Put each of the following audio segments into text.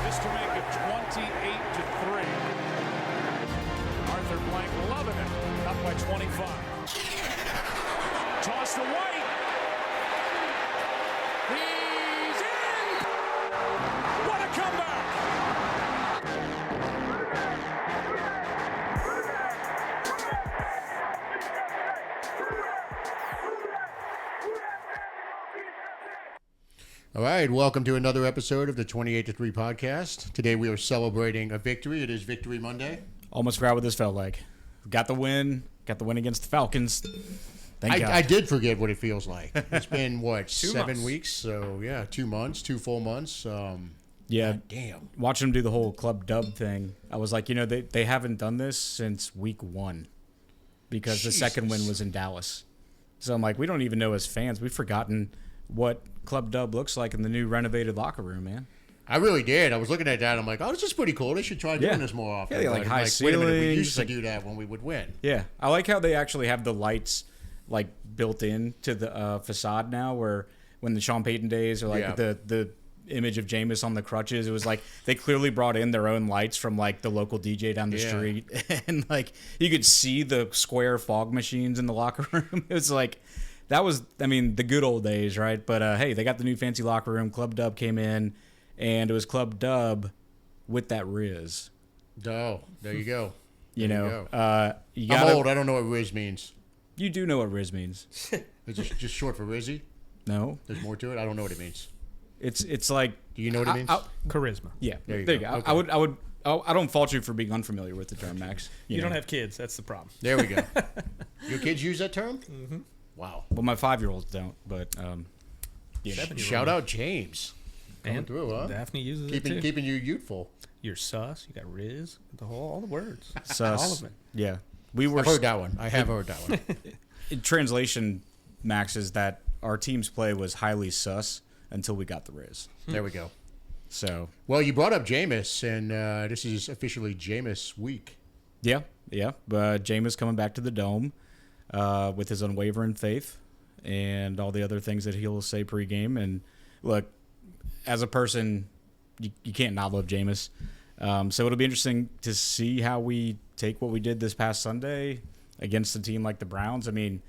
This to make it 28-3. Arthur Blank loving it. Up by 25. Toss to White. He's in! What a comeback! All right, welcome to another episode of the 28-3 podcast. Today we are celebrating a victory. It is Victory Monday. Almost forgot what this felt like. Got the win against the Falcons. Thank God. I did forget what it feels like. It's been, 2 7 months. weeks? So, yeah, 2 months, 2 full months. Yeah. God damn. Watching them do the whole club dub thing, I was like, they haven't done this since week 1 because the second win was in Dallas. So I'm like, we don't even know as fans. We've forgotten what club dub looks like in the new renovated locker room, man. I really did. I was looking at that. I'm like, oh, this is pretty cool. They should try doing this more often. Yeah, they like But high wait a minute, we ceilings, used to like- do that when we would win. Yeah. I like how they actually have the lights like built in to the facade now, where when the Sean Payton days or like the image of Jameis on the crutches, it was like they clearly brought in their own lights from like the local DJ down the street, and like you could see the square fog machines in the locker room. It was like that was, I mean, the good old days, right? But hey, they got the new fancy locker room. Club Dub came in, and it was Club Dub with that RIZZZ. Oh, there you go. You I'm gotta, old. I don't know what Riz means. You do know what RIZZZ means. It's just short for Rizzi. No, There's more to it. I don't know what it means. it's like, Do you know what it means? Charisma. yeah. There you There go. you go. Okay. I don't fault you for being unfamiliar with the term, Max. You know. don't have kids. That's the problem. There we go. Your kids use that term? Mm-hmm. Wow. Well, my 5-year-olds don't, but Shout out James. Coming And through, huh? Daphne uses it too. Keeping you youthful. You're sus. You got RIZZZ. All the words. sus. All of it. Yeah, we were. I've heard that one. I have heard that one. In translation, Max, is that our team's play was highly sus until we got the RIZZZ. There we go. So Well, you brought up Jameis, and this is officially Jameis week. yeah. Jameis coming back to the Dome with his unwavering faith and all the other things that he'll say pregame. And look, as a person, you can't not love Jameis. So it'll be interesting to see how we take what we did this past Sunday against a team like the Browns. I mean,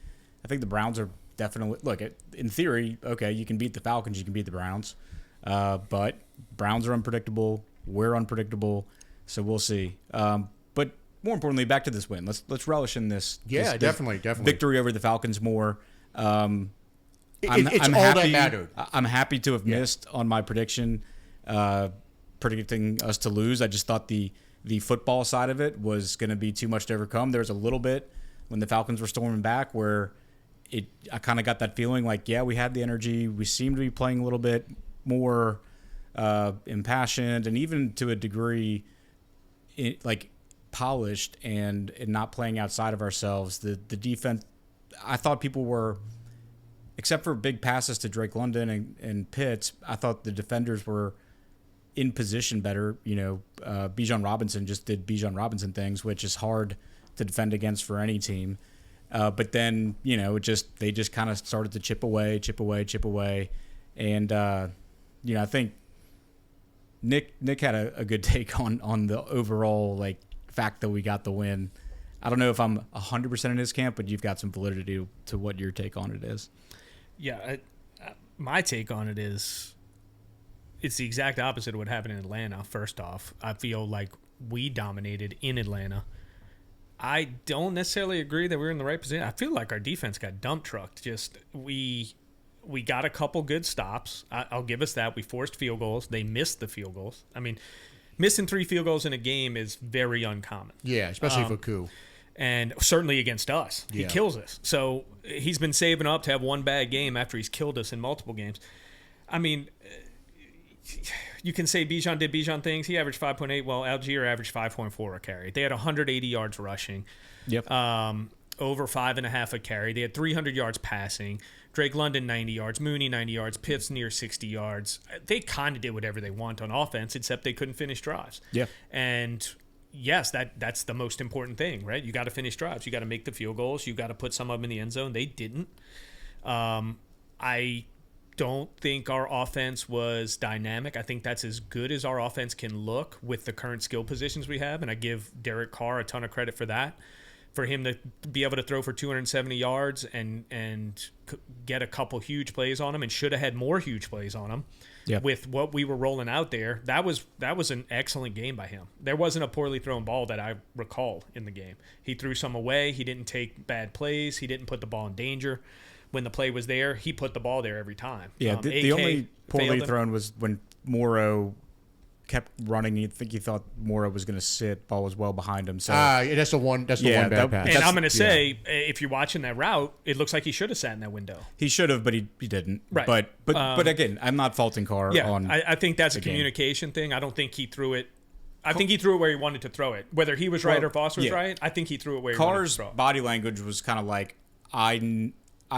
I think the Browns are definitely, look, in theory, okay, you can beat the Falcons, you can beat the Browns. But Browns are unpredictable. We're unpredictable. So we'll see. But more importantly, back to this win. Let's relish in this. Yeah, this definitely. victory over the Falcons more. It's I'm all happy, that mattered. I'm happy to have missed on my prediction, predicting us to lose. I just thought the football side of it was going to be too much to overcome. There was a little bit when the Falcons were storming back where I kind of got that feeling like, yeah, we had the energy. We seemed to be playing a little bit more impassioned and even to a degree like polished and not playing outside of ourselves. The defense, I thought people were, except for big passes to Drake London and Pitts, I thought the defenders were in position better. Bijan Robinson just did Bijan Robinson things, which is hard to defend against for any team. But then, they just kind of started to chip away. And, I think Nick had a good take on the overall, like, fact that we got the win. I don't know if I'm 100% in his camp, but you've got some validity to what your take on it is. Yeah, my take on it is it's the exact opposite of what happened in Atlanta. First off, I feel like we dominated in Atlanta. I don't necessarily agree that we're in the right position. I feel like our defense got dump trucked. Just we got a couple good stops. I'll give us that. We forced field goals. They missed the field goals. I mean, missing 3 field goals in a game is very uncommon. Yeah, especially for Koo. And certainly against us. He Yeah. kills us. So he's been saving up to have one bad game after he's killed us in multiple games. I mean, you can say Bijan did Bijan things. He averaged 5.8. Well, Algier averaged 5.4 a carry. They had 180 yards rushing. Yep. Over 5.5 a carry. They had 300 yards passing. Drake London, 90 yards. Mooney, 90 yards. Pitts, near 60 yards. They kind of did whatever they want on offense, except they couldn't finish drives. Yeah. And yes, that's the most important thing, right? You got to finish drives. You got to make the field goals. You got to put some of them in the end zone. They didn't. I don't think our offense was dynamic. I think that's as good as our offense can look with the current skill positions we have, and I give Derek Carr a ton of credit for that. For him to be able to throw for 270 yards and get a couple huge plays on him, and should have had more huge plays on him. Yep. With what we were rolling out there, that was an excellent game by him. There wasn't a poorly thrown ball that I recall in the game. He threw some away. He didn't take bad plays. He didn't put the ball in danger. When the play was there, he put the ball there every time. Yeah, the only poorly thrown was when Morrow kept running. You think he thought Morrow was going to sit. Ball was well behind him. So that's the one bad pass. And I'm going to say, if you're watching that route, it looks like he should have sat in that window. He should have, but he didn't. Right. But again, I'm not faulting Carr on I think that's a communication thing. I don't think he threw it. I think he threw it where he wanted to throw it. Whether he was right or Foster was right, I think he threw it where he wanted to throw it. Carr's body language was kind of like, I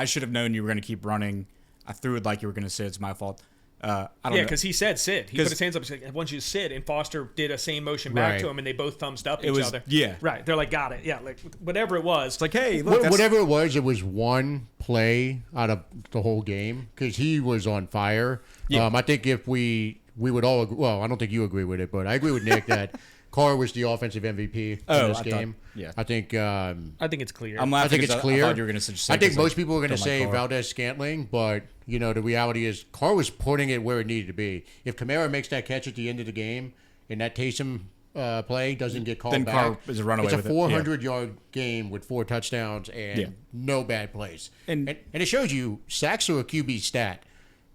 should have known you were going to keep running. I threw it like you were going to sit. It's my fault. I don't know. Because he said sit. He put his hands up. He's like, I want you to sit. And Foster did a same motion back to him, and they both thumbs up each other. Yeah. Right. They're like, got it. Yeah. Like, whatever it was. It's like, hey, look. Whatever it was one play out of the whole game because he was on fire. Yeah. I think if we would all agree, well, I don't think you agree with it, but I agree with Nick that Carr was the offensive MVP in this game. I think it's clear. I'm laughing. I think it's clear. I thought you were going to say. I think most people are going to say Valdez-Scantling, but the reality is Carr was putting it where it needed to be. If Kamara makes that catch at the end of the game and that Taysom play doesn't get called then back, Carr is a runaway. It's a 400-yard game with 4 touchdowns and no bad plays. And it shows you sacks are a QB stat.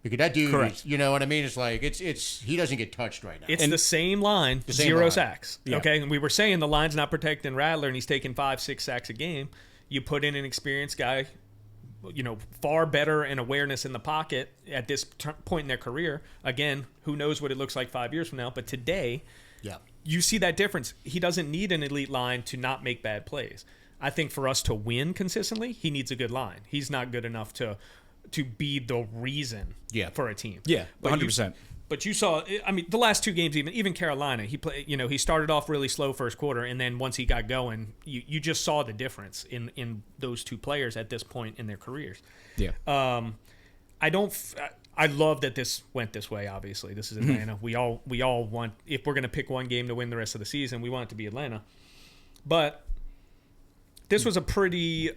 Because that dude, is, you know what I mean? It's like he doesn't get touched right now. It's the same line, zero sacks. Yeah. Okay, and we were saying the line's not protecting Rattler, and he's taking 5-6 sacks a game. You put in an experienced guy, far better in awareness in the pocket at this point in their career. Again, who knows what it looks like 5 years from now? But today, you see that difference. He doesn't need an elite line to not make bad plays. I think for us to win consistently, he needs a good line. He's not good enough to be the reason for a team. Yeah, 100%. But you saw, I mean, the last 2 games, even Carolina, he started off really slow first quarter, and then once he got going, you just saw the difference in those 2 players at this point in their careers. Yeah. I love that this went this way. Obviously, this is Atlanta. We all want, if we're going to pick one game to win the rest of the season, we want it to be Atlanta. But this was a pretty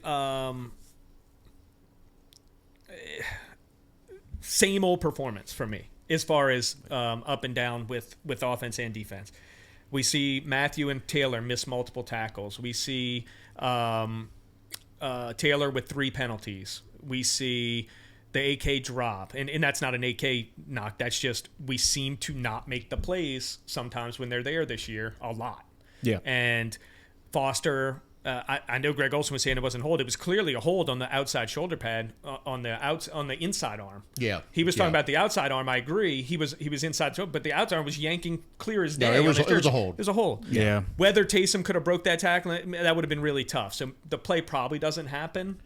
same old performance for me as far as up and down with offense and defense. We see Matthew and Taylor miss multiple tackles. We see Taylor with 3 penalties. We see the AK drop. And that's not an AK knock. That's just we seem to not make the plays sometimes when they're there this year a lot. Yeah. And Foster... I know Greg Olson was saying it wasn't a hold. It was clearly a hold on the outside shoulder pad on the inside arm. Yeah, he was talking about the outside arm. I agree. He was inside, but the outside arm was yanking clear as day. No, it was a hold. It was a hold. Yeah. Whether Taysom could have broke that tackle, that would have been really tough. So the play probably doesn't happen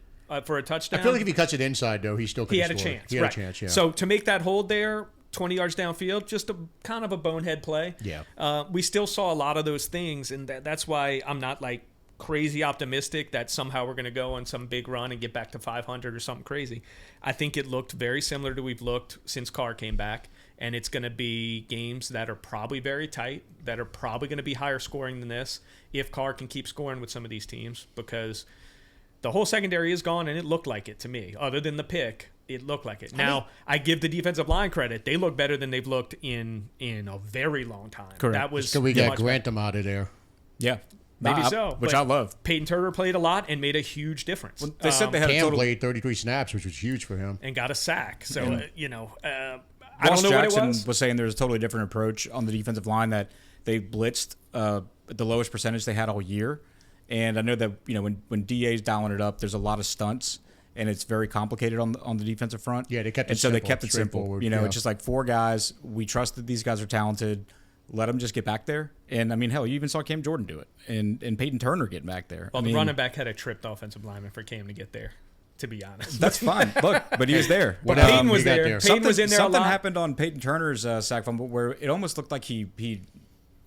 for a touchdown. I feel like if he cuts it inside, though, he still could have scored. He had a chance. Yeah. So to make that hold there, 20 yards downfield, just a kind of a bonehead play. Yeah. We still saw a lot of those things, and that's why I'm not like crazy optimistic that somehow we're going to go on some big run and get back to 500 or something crazy. I think it looked very similar to we've looked since Carr came back, and it's going to be games that are probably very tight, that are probably going to be higher scoring than this if Carr can keep scoring with some of these teams, because the whole secondary is gone, and it looked like it to me. Other than the pick, it looked like it. Now, I give the defensive line credit. They look better than they've looked in a very long time. Correct. That was so we got Grantham out of there. Yeah. Maybe so. Which I love. Peyton Turner played a lot and made a huge difference. Well, they said they had Cam played 33 snaps, which was huge for him. And got a sack. So, I don't know Jackson what it was. Saying there's a totally different approach on the defensive line, that they blitzed at the lowest percentage they had all year. And I know that when DA's dialing it up, there's a lot of stunts, and it's very complicated on the defensive front. Yeah, they kept it and so simple, they kept it simple. It's just like 4 guys. We trust that these guys are talented. Let them just get back there. And, I mean, hell, you even saw Cam Jordan do it. And Peyton Turner getting back there. Well, the running back had a tripped offensive lineman for Cam to get there, to be honest. That's fine. Look, but he was there. But Peyton was there. Peyton was in there a lot. Something happened on Peyton Turner's sack fumble where it almost looked like he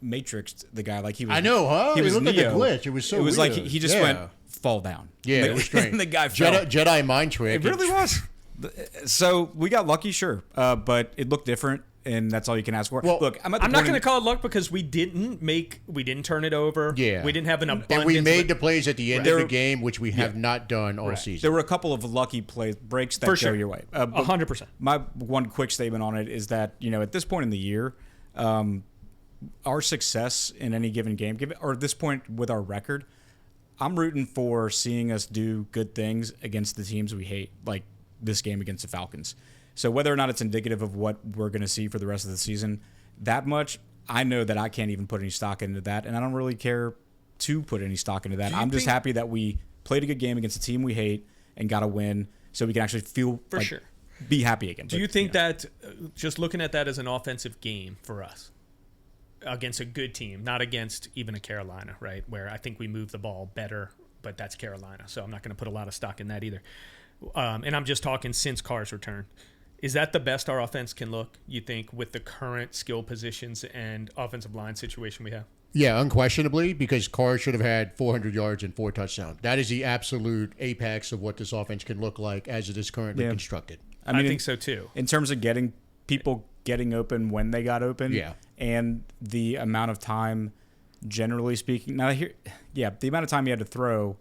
matrixed the guy. Like he was. I know, huh? He was looked Neo. like a glitch. It was so It was weird. like he just went fall down. Yeah, it was strange. And the guy fell. Jedi mind trick. It really was. So we got lucky, sure, but it looked different, and that's all you can ask for. Well, look, I'm not going to call it luck because we didn't turn it over. Yeah. We didn't have an abundance. And we made the plays at the end Right. of the game, which we have not done all season. There were a couple of lucky breaks that For go sure. your way. 100%. My one quick statement on it is that, at this point in the year, our success in any given game, or at this point with our record, I'm rooting for seeing us do good things against the teams we hate, like this game against the Falcons. So whether or not it's indicative of what we're going to see for the rest of the season, that much, I know that I can't even put any stock into that, and I don't really care to put any stock into that. I'm just happy that we played a good game against a team we hate and got a win, so we can actually feel For sure. be happy again. Do you think that just looking at that as an offensive game for us against a good team, not against even a Carolina, right, where I think we move the ball better, but that's Carolina, so I'm not going to put a lot of stock in that either. And I'm just talking since Carr's return. Is that the best our offense can look, you think, with the current skill positions and offensive line situation we have? Yeah, unquestionably, because Carr should have had 400 yards and 4 touchdowns. That is the absolute apex of what this offense can look like as it is currently constructed. I think so too. In terms of getting open when they got open, and the amount of time, generally speaking. Now the amount of time you had to throw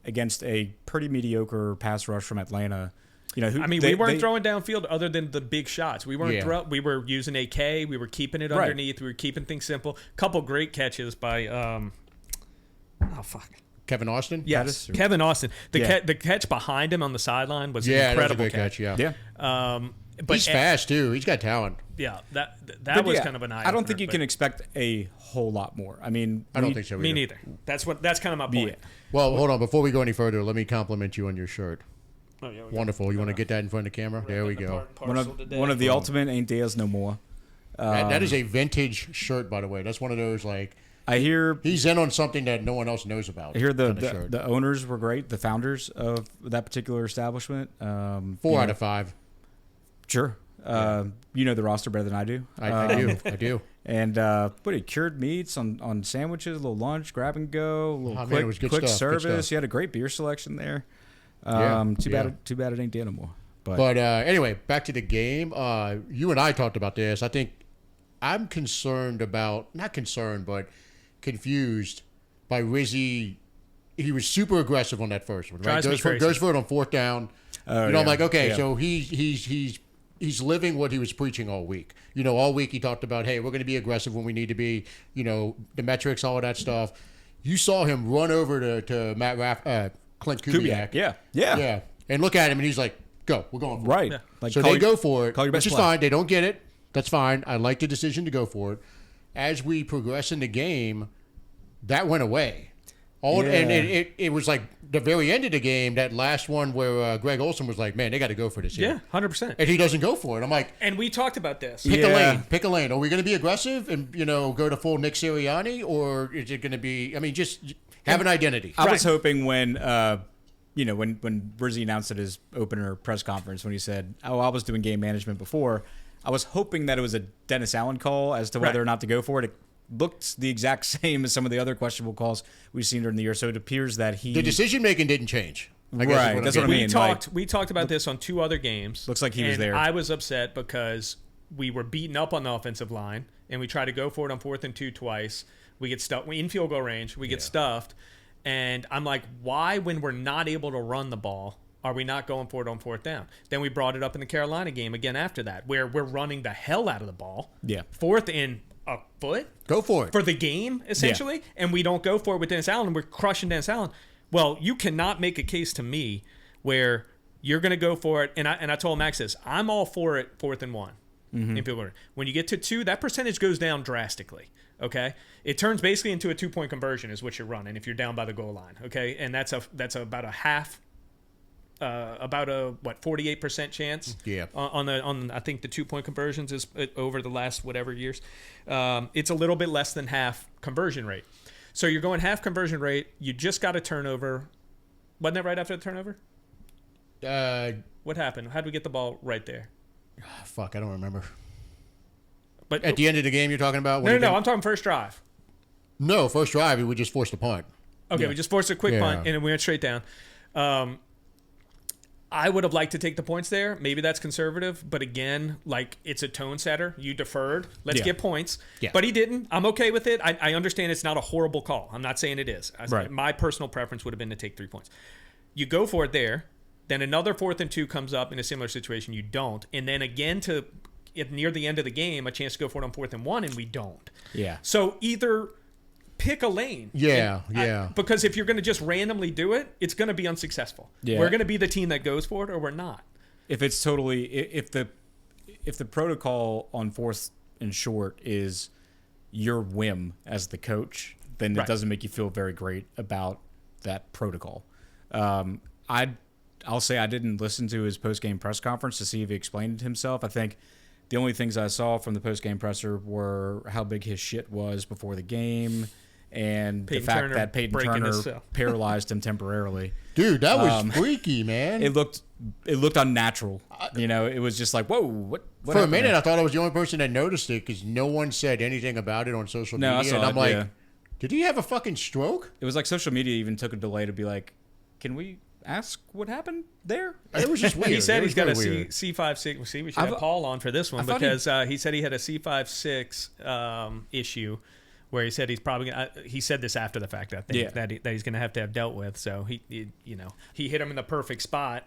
against a pretty mediocre pass rush from Atlanta. We weren't throwing downfield other than the big shots. We weren't. We were using AK. We were keeping it underneath. We were keeping things simple. Couple great catches by Kevin Austin? Yes, Kevin Austin. The catch behind him on the sideline was an incredible that was a good catch. Yeah. But he's fast too. He's got talent. Yeah, that was kind of an eye. I don't think you can expect a whole lot more. I mean, I don't think so either. Me neither. That's kind of my point. Yeah. Well, hold on. Before we go any further, let me compliment you on your shirt. Oh, yeah, Wonderful. You want to get that in front of the camera? There we go. One of the ultimate ain't Diaz no more. That is a vintage shirt, by the way. That's one of those I hear he's in on something that no one else knows about. I hear the owners were great, the founders of that particular establishment. 4 out of 5. Sure. You know the roster better than I do. I do. And cured meats on sandwiches, a little lunch, grab and go, a little quick stuff, service. You had a great beer selection there. Too bad it ain't there no more. But anyway, back to the game. You and I talked about this. I think I'm not concerned, but confused by Rizzi. He was super aggressive on that first one, right? Goes for it on 4th down. I'm like, okay, so he's living what he was preaching all week. All week he talked about, hey, we're going to be aggressive when we need to be. The metrics, all of that stuff. You saw him run over to Clint Kubiak. Yeah. And look at him, and he's like, go, we're going for it. Right. Yeah. So they go for it, which is fine. They don't get it. That's fine. I like the decision to go for it. As we progress in the game, that went away. And it was like the very end of the game, that last one where Greg Olsen was like, man, they got to go for this here. Yeah, 100%. And he doesn't go for it. I'm like... And we talked about this. Pick a lane. Are we going to be aggressive and, go to full Nick Sirianni? Or is it going to be... just have an identity. I was hoping when Rizzi announced at his opener press conference, when he said, I was doing game management before, I was hoping that it was a Dennis Allen call as to whether or not to go for it. It looked the exact same as some of the other questionable calls we've seen during the year. So it appears that the decision making didn't change. Right. That's what I mean. We talked about this on 2 other games. Looks like he was there. I was upset because we were beaten up on the offensive line, and we tried to go for it on 4th and 2 twice. We get stuffed in field goal range. We get stuffed. And I'm like, why, when we're not able to run the ball, are we not going for it on 4th down? Then we brought it up in the Carolina game again after that, where we're running the hell out of the ball. Yeah. 4th and a foot. Go for it. For the game, essentially. Yeah. And we don't go for it with Dennis Allen, and we're crushing Dennis Allen. Well, you cannot make a case to me where you're going to go for it. And I told Max this. I'm all for it 4th and 1. In field goal. When you get to 2, that percentage goes down drastically. Okay, it turns basically into a 2-point conversion is what you're running if you're down by the goal line. Okay, and that's about a half, about a 48% chance. Yeah. On I think the 2-point conversions is over the last whatever years. It's a little bit less than half conversion rate. So you're going half conversion rate. You just got a turnover. Wasn't that right after the turnover? What happened? How did we get the ball right there? Fuck, I don't remember. But at the end of the game, you're talking about? No, I'm talking first drive. No, first drive, we just forced a punt. Okay, we just forced a quick punt, and we went straight down. I would have liked to take the points there. Maybe that's conservative, but again, like it's a tone setter. You deferred. Let's get points. Yeah. But he didn't. I'm okay with it. I understand it's not a horrible call. I'm not saying it is. Right. My personal preference would have been to take 3 points. You go for it there. Then another 4th and 2 comes up in a similar situation. You don't. And then again if near the end of the game, a chance to go for it on 4th and 1, and we don't. Yeah. So either pick a lane. Yeah. Because if you're going to just randomly do it, it's going to be unsuccessful. Yeah. We're going to be the team that goes for it, or we're not. If it's totally if the protocol on 4th and short is your whim as the coach, then it doesn't make you feel very great about that protocol. I'll say I didn't listen to his post-game press conference to see if he explained it himself. I think the only things I saw from the post-game presser were how big his shit was before the game and the fact that Peyton Turner paralyzed him temporarily. Dude, that was freaky, man. It looked unnatural. It was just like, whoa, what For a minute, I thought I was the only person that noticed it because no one said anything about it on social media. I saw and I'm it, like, did he have a fucking stroke? It was like social media even took a delay to be like, can we ask what happened there? It was just weird. He said he's got a weird. C5-6. See, we should have Paul on for this one because he said he had a C5-6 issue where he said he's probably he said this after the fact, I think, that he's going to have dealt with. So he hit him in the perfect spot.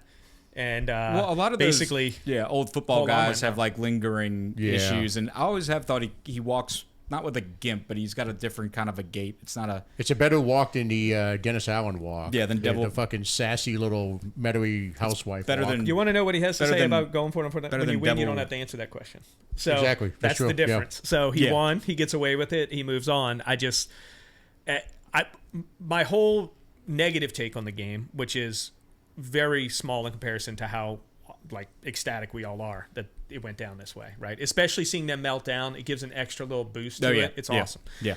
And a lot of basically those, old football guys have like lingering issues, and I always have thought he walks not with a gimp, but he's got a different kind of a gait. It's a better walk than the Dennis Allen walk. Yeah, than the fucking sassy little meadowy housewife. Better walk. than you want to know what he has to say about going for it. When you win, you don't have to answer that question. So exactly, that's the difference. Yeah. So he won. He gets away with it. He moves on. My whole negative take on the game, which is very small in comparison to how like ecstatic we all are that it went down this way, right? Especially seeing them melt down, it gives an extra little boost to it. It's awesome. Yeah.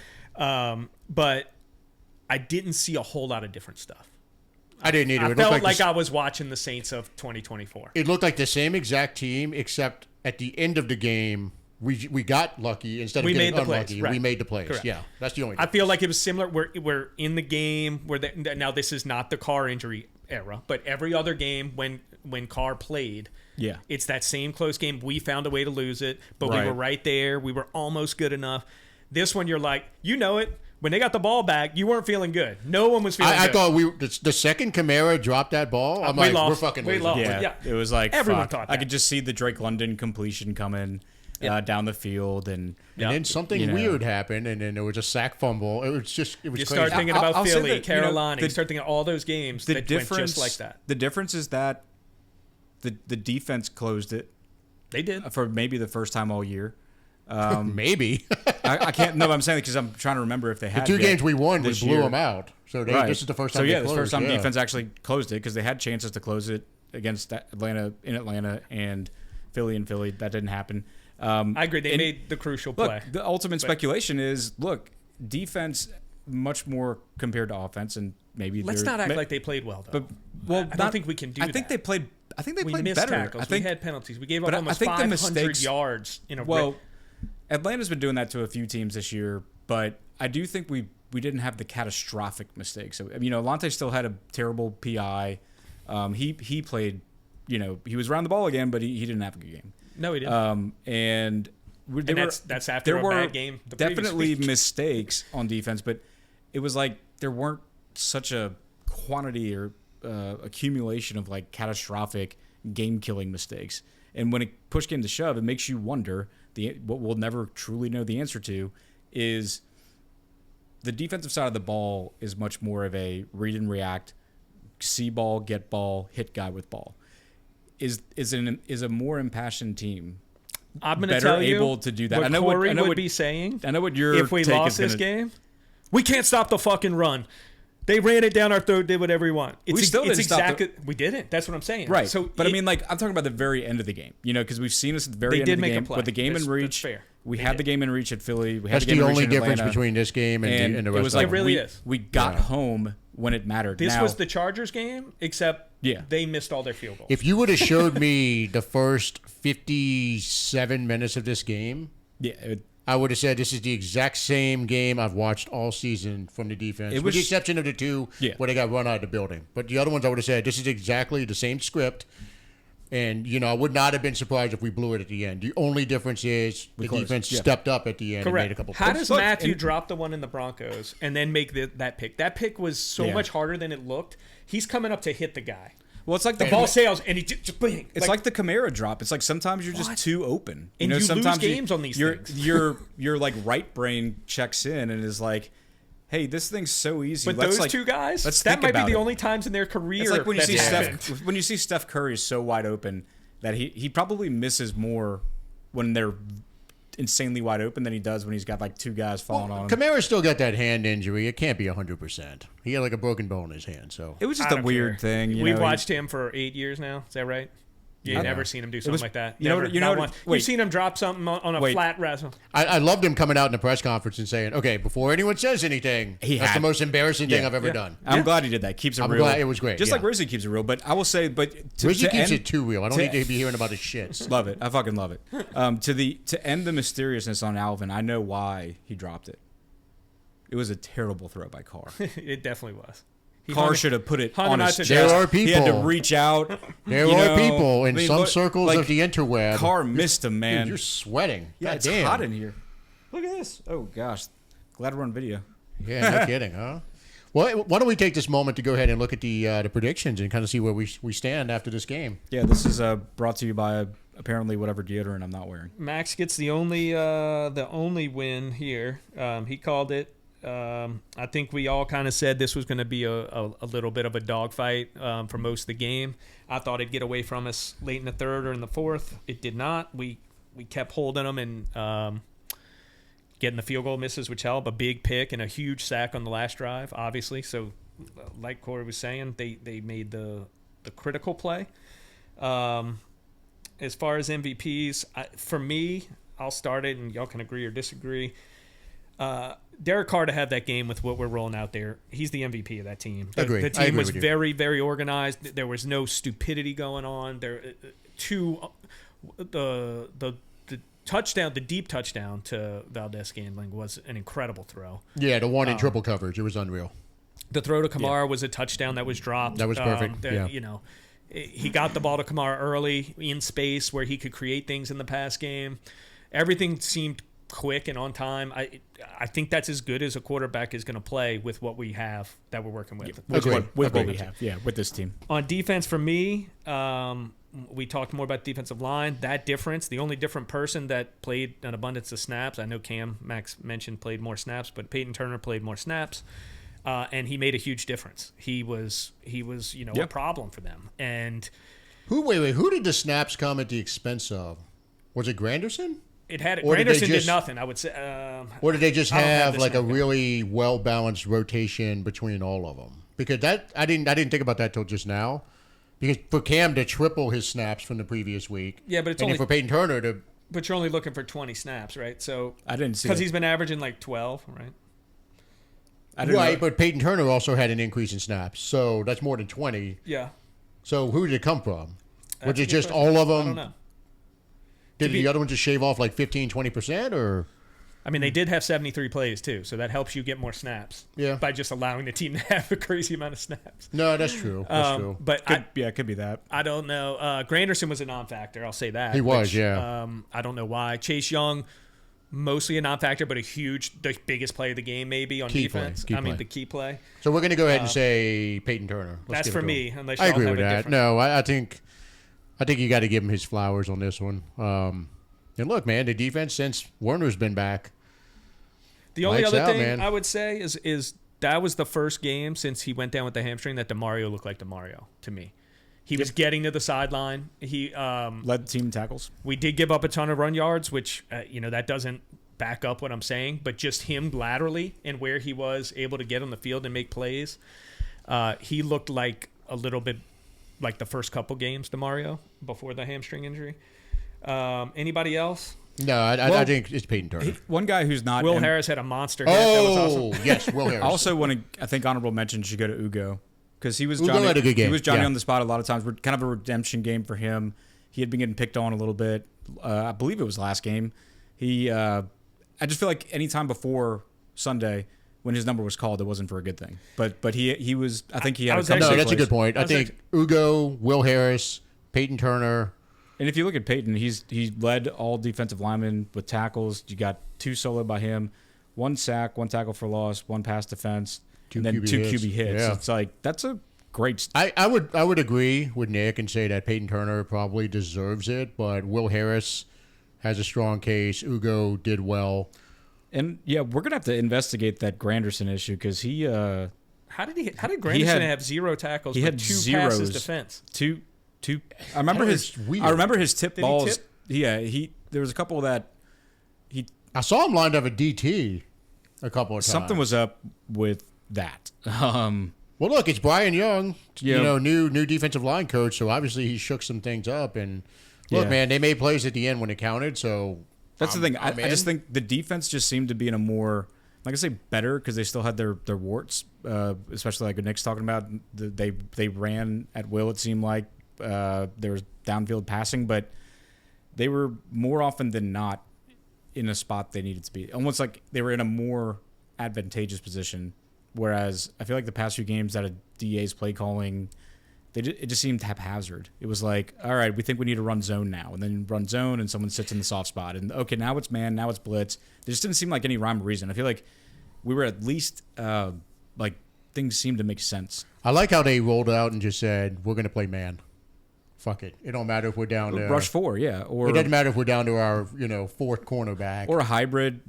But I didn't see a whole lot of different stuff. I didn't either. I felt like I was watching the Saints of 2024. It looked like the same exact team, except at the end of the game, we got lucky instead of getting unlucky. We made the plays. Correct. Yeah, that's the only difference. I feel like it was similar. We're in the game now this is not the Carr injury era, but every other game when Carr played, it's that same close game. We found a way to lose it, but we were right there. We were almost good enough. This one, you're like, it. When they got the ball back, you weren't feeling good. No one was feeling good. I thought the second Camara dropped that ball, I'm like, we're fucking losing. Yeah, it was like, everyone thought that. I could just see the Drake London completion coming down the field. And then something weird happened, and then there was a sack fumble. It was you crazy. Start thinking about Philly, Carolina. You start thinking of all those games that went just like that. The difference is that the defense closed it. They did. For maybe the first time all year. Maybe. I can't. No, I'm saying because I'm trying to remember if they had the 2 games we won. We blew them out. So this is the first time. So this is the first time defense actually closed it because they had chances to close it against Atlanta and Philly in Philly. That didn't happen. I agree. They made the crucial play. The ultimate speculation is defense much more compared to offense, and maybe let's not act like they played well though. I don't think we can do that. I think they played missed better. Tackles. We had penalties. We gave up almost 500 yards in a Well, Atlanta's been doing that to a few teams this year, but I do think we didn't have the catastrophic mistakes. So, Alante still had a terrible PI. He played, he was around the ball again, but he didn't have a good game. No, he didn't. And that's after a bad game. Definitely mistakes on defense, but it was like there weren't such a quantity or accumulation of like catastrophic game-killing mistakes. And when it push came to shove, it makes you wonder. What we'll never truly know the answer to is the defensive side of the ball is much more of a read and react, see ball, get ball, hit guy with ball. Is a more impassioned team I'm going to tell you able to do that? What Corey would be saying. I know what your if we lost this game, we can't stop the fucking run. They ran it down our throat, did whatever we want. We didn't. That's what I'm saying. Right. So, but I'm talking about the very end of the game. Because we've seen us at the very end of the game with the game in reach. That's fair. We had the game in reach at Philly. That's the only difference between this game and the rest of it was like it really is. We got home when it mattered. This was the Chargers game, except they missed all their field goals. If you would have showed me the first 57 minutes of this game, I would have said this is the exact same game I've watched all season from the defense, with the exception of the two where they got run out of the building. But the other ones, I would have said this is exactly the same script. And, I would not have been surprised if we blew it at the end. The only difference is the defense stepped up at the end and made a couple plays. How does Matthew drop the one in the Broncos and then make that pick? That pick was so much harder than it looked. He's coming up to hit the guy. Well, it's like the ball sails and he just bang. It's like the Kamara drop. It's like sometimes you're just too open. And you sometimes lose games on these things. Your like right brain checks in and is like, hey, this thing's so easy. But those two guys, that might be the only times in their career. It's like when you see Steph Curry is so wide open that he probably misses more when they're insanely wide open than he does when he's got like two guys falling on him. Kamara still got that hand injury. It can't be 100%. He had like a broken bone in his hand, so it was just a weird thing. We've watched him for 8 years now. Is that right? You've never seen him do something like that. You've seen him drop something on a flat wrestle. I loved him coming out in the press conference and saying, "Okay, before anyone says anything, that's the most embarrassing thing I've ever done." I'm glad he did that. Keeps it real. Glad it was great. Just like Rizzi keeps it real. But I will say, Rizzi keeps it too real. I don't need to be hearing about his shits. Love it. I fucking love it. To end the mysteriousness on Alvin, I know why he dropped it. It was a terrible throw by Carr. It definitely was. Carr should have put it on his chest. There are people. He had to reach out. There are people in some circles of the interweb. Carr missed him, man. Dude, you're sweating. Yeah, it's hot in here. Look at this. Oh, gosh. Glad we're on video. Yeah, no kidding, huh? Well, why don't we take this moment to go ahead and look at the predictions and kind of see where we stand after this game. Yeah, this is brought to you by apparently whatever deodorant I'm not wearing. Max gets the only win here. He called it. I think we all kind of said this was going to be a little bit of a dogfight for most of the game. I thought it'd get away from us late in the third or in the fourth. It did not. We kept holding them and getting the field goal misses, which helped. A big pick and a huge sack on the last drive, obviously. So, like Corey was saying, they made the critical play. As far as MVPs, for me, I'll start it, and y'all can agree or disagree. Derek Carr to have that game with what we're rolling out there, he's the MVP of that team. The team was very, very organized. There was no stupidity going on. The touchdown, the deep touchdown to Valdez-Scantling was an incredible throw. Yeah, the one in triple coverage, it was unreal. The throw to Kamara was a touchdown that was dropped. That was perfect. He got the ball to Kamara early in space where he could create things in the pass game. Everything seemed quick and on time. I think that's as good as a quarterback is going to play with what we have that we're working with. With what we have, with this team. On defense, for me, we talked more about defensive line. That difference, the only different person that played an abundance of snaps, I know Max mentioned played more snaps, but Peyton Turner played more snaps, and he made a huge difference. He was a problem for them. And who did the snaps come at the expense of? Was it Granderson? Granderson did nothing, I would say. Or did they just have like a really well-balanced rotation between all of them? Because I didn't think about that till just now. Because for Cam to triple his snaps from the previous week, but it's only for Peyton Turner to. But you're only looking for 20 snaps, right? So I didn't see because he's been averaging like 12, right? Right, but Peyton Turner also had an increase in snaps, so that's more than 20. Yeah. So who did it come from? Was it just all of them? I don't know. Did the other one just shave off like 15, 20%, or? I mean, they did have 73 plays, too, so that helps you get more snaps. Yeah. By just allowing the team to have a crazy amount of snaps. No, that's true. That's true. But it could be that. I don't know. Granderson was a non-factor, I'll say that. He was, yeah. I don't know why. Chase Young, mostly a non-factor, but the biggest play of the game maybe on defense. The key play. So we're going to go ahead and say Peyton Turner. That's for me, unless I y'all agree have with that. No, I think you got to give him his flowers on this one. And look, man, the defense since Werner's been back. The only other thing I would say is that was the first game since he went down with the hamstring that DeMario looked like DeMario to me. He was getting to the sideline. He led the team in tackles. We did give up a ton of run yards, which that doesn't back up what I'm saying, but just him laterally and where he was able to get on the field and make plays, he looked like a little bit like the first couple games DeMario before the hamstring injury. Anybody else? No, I think it's Peyton Turner. One guy who's not. Will Harris had a monster hit. That was awesome. Yes, Will Harris. I also I think honorable mention should go to Ugo because he was Ugo Johnny. Had a good game. He was Johnny on the spot a lot of times. We're kind of a redemption game for him. He had been getting picked on a little bit. I believe it was last game. He I just feel like any time before Sunday when his number was called, it wasn't for a good thing. But he was. I think he had. No, that's a good point. I think Ugo, Will Harris, Peyton Turner. And if you look at Peyton, he led all defensive linemen with tackles. You got 2 solo by him, 1 sack, 1 tackle for loss, 1 pass defense, and then 2 QB hits. Yeah. It's like that's a great. I would agree with Nick and say that Peyton Turner probably deserves it, but Will Harris has a strong case. Ugo did well. And yeah, we're gonna have to investigate that Granderson issue because he. How did Granderson have 0 tackles? He had 2 passes defense. Two. I remember his tip balls. Yeah, there was a couple that I saw him lined up at DT a couple of times. Something was up with that. Well, look, it's Brian Young, new defensive line coach, so obviously he shook some things up. And look, man, they made plays at the end when it counted. So that's the thing. I just think the defense just seemed to be in a more, like I say, better because they still had their warts, especially like Nick's talking about. They ran at will. It seemed like there was downfield passing, but they were more often than not in a spot they needed to be. Almost like they were in a more advantageous position. Whereas I feel like the past few games that a DA's play calling, it just seemed haphazard. It was like, all right, we think we need to run zone now, and then run zone, and someone sits in the soft spot, and okay, now it's man, now it's blitz. There just didn't seem like any rhyme or reason. I feel like we were at least like things seemed to make sense. I like how they rolled out and just said we're going to play man. Fuck it. It don't matter if we're down to rush 4, yeah. Or it doesn't matter if we're down to our 4th cornerback or a hybrid.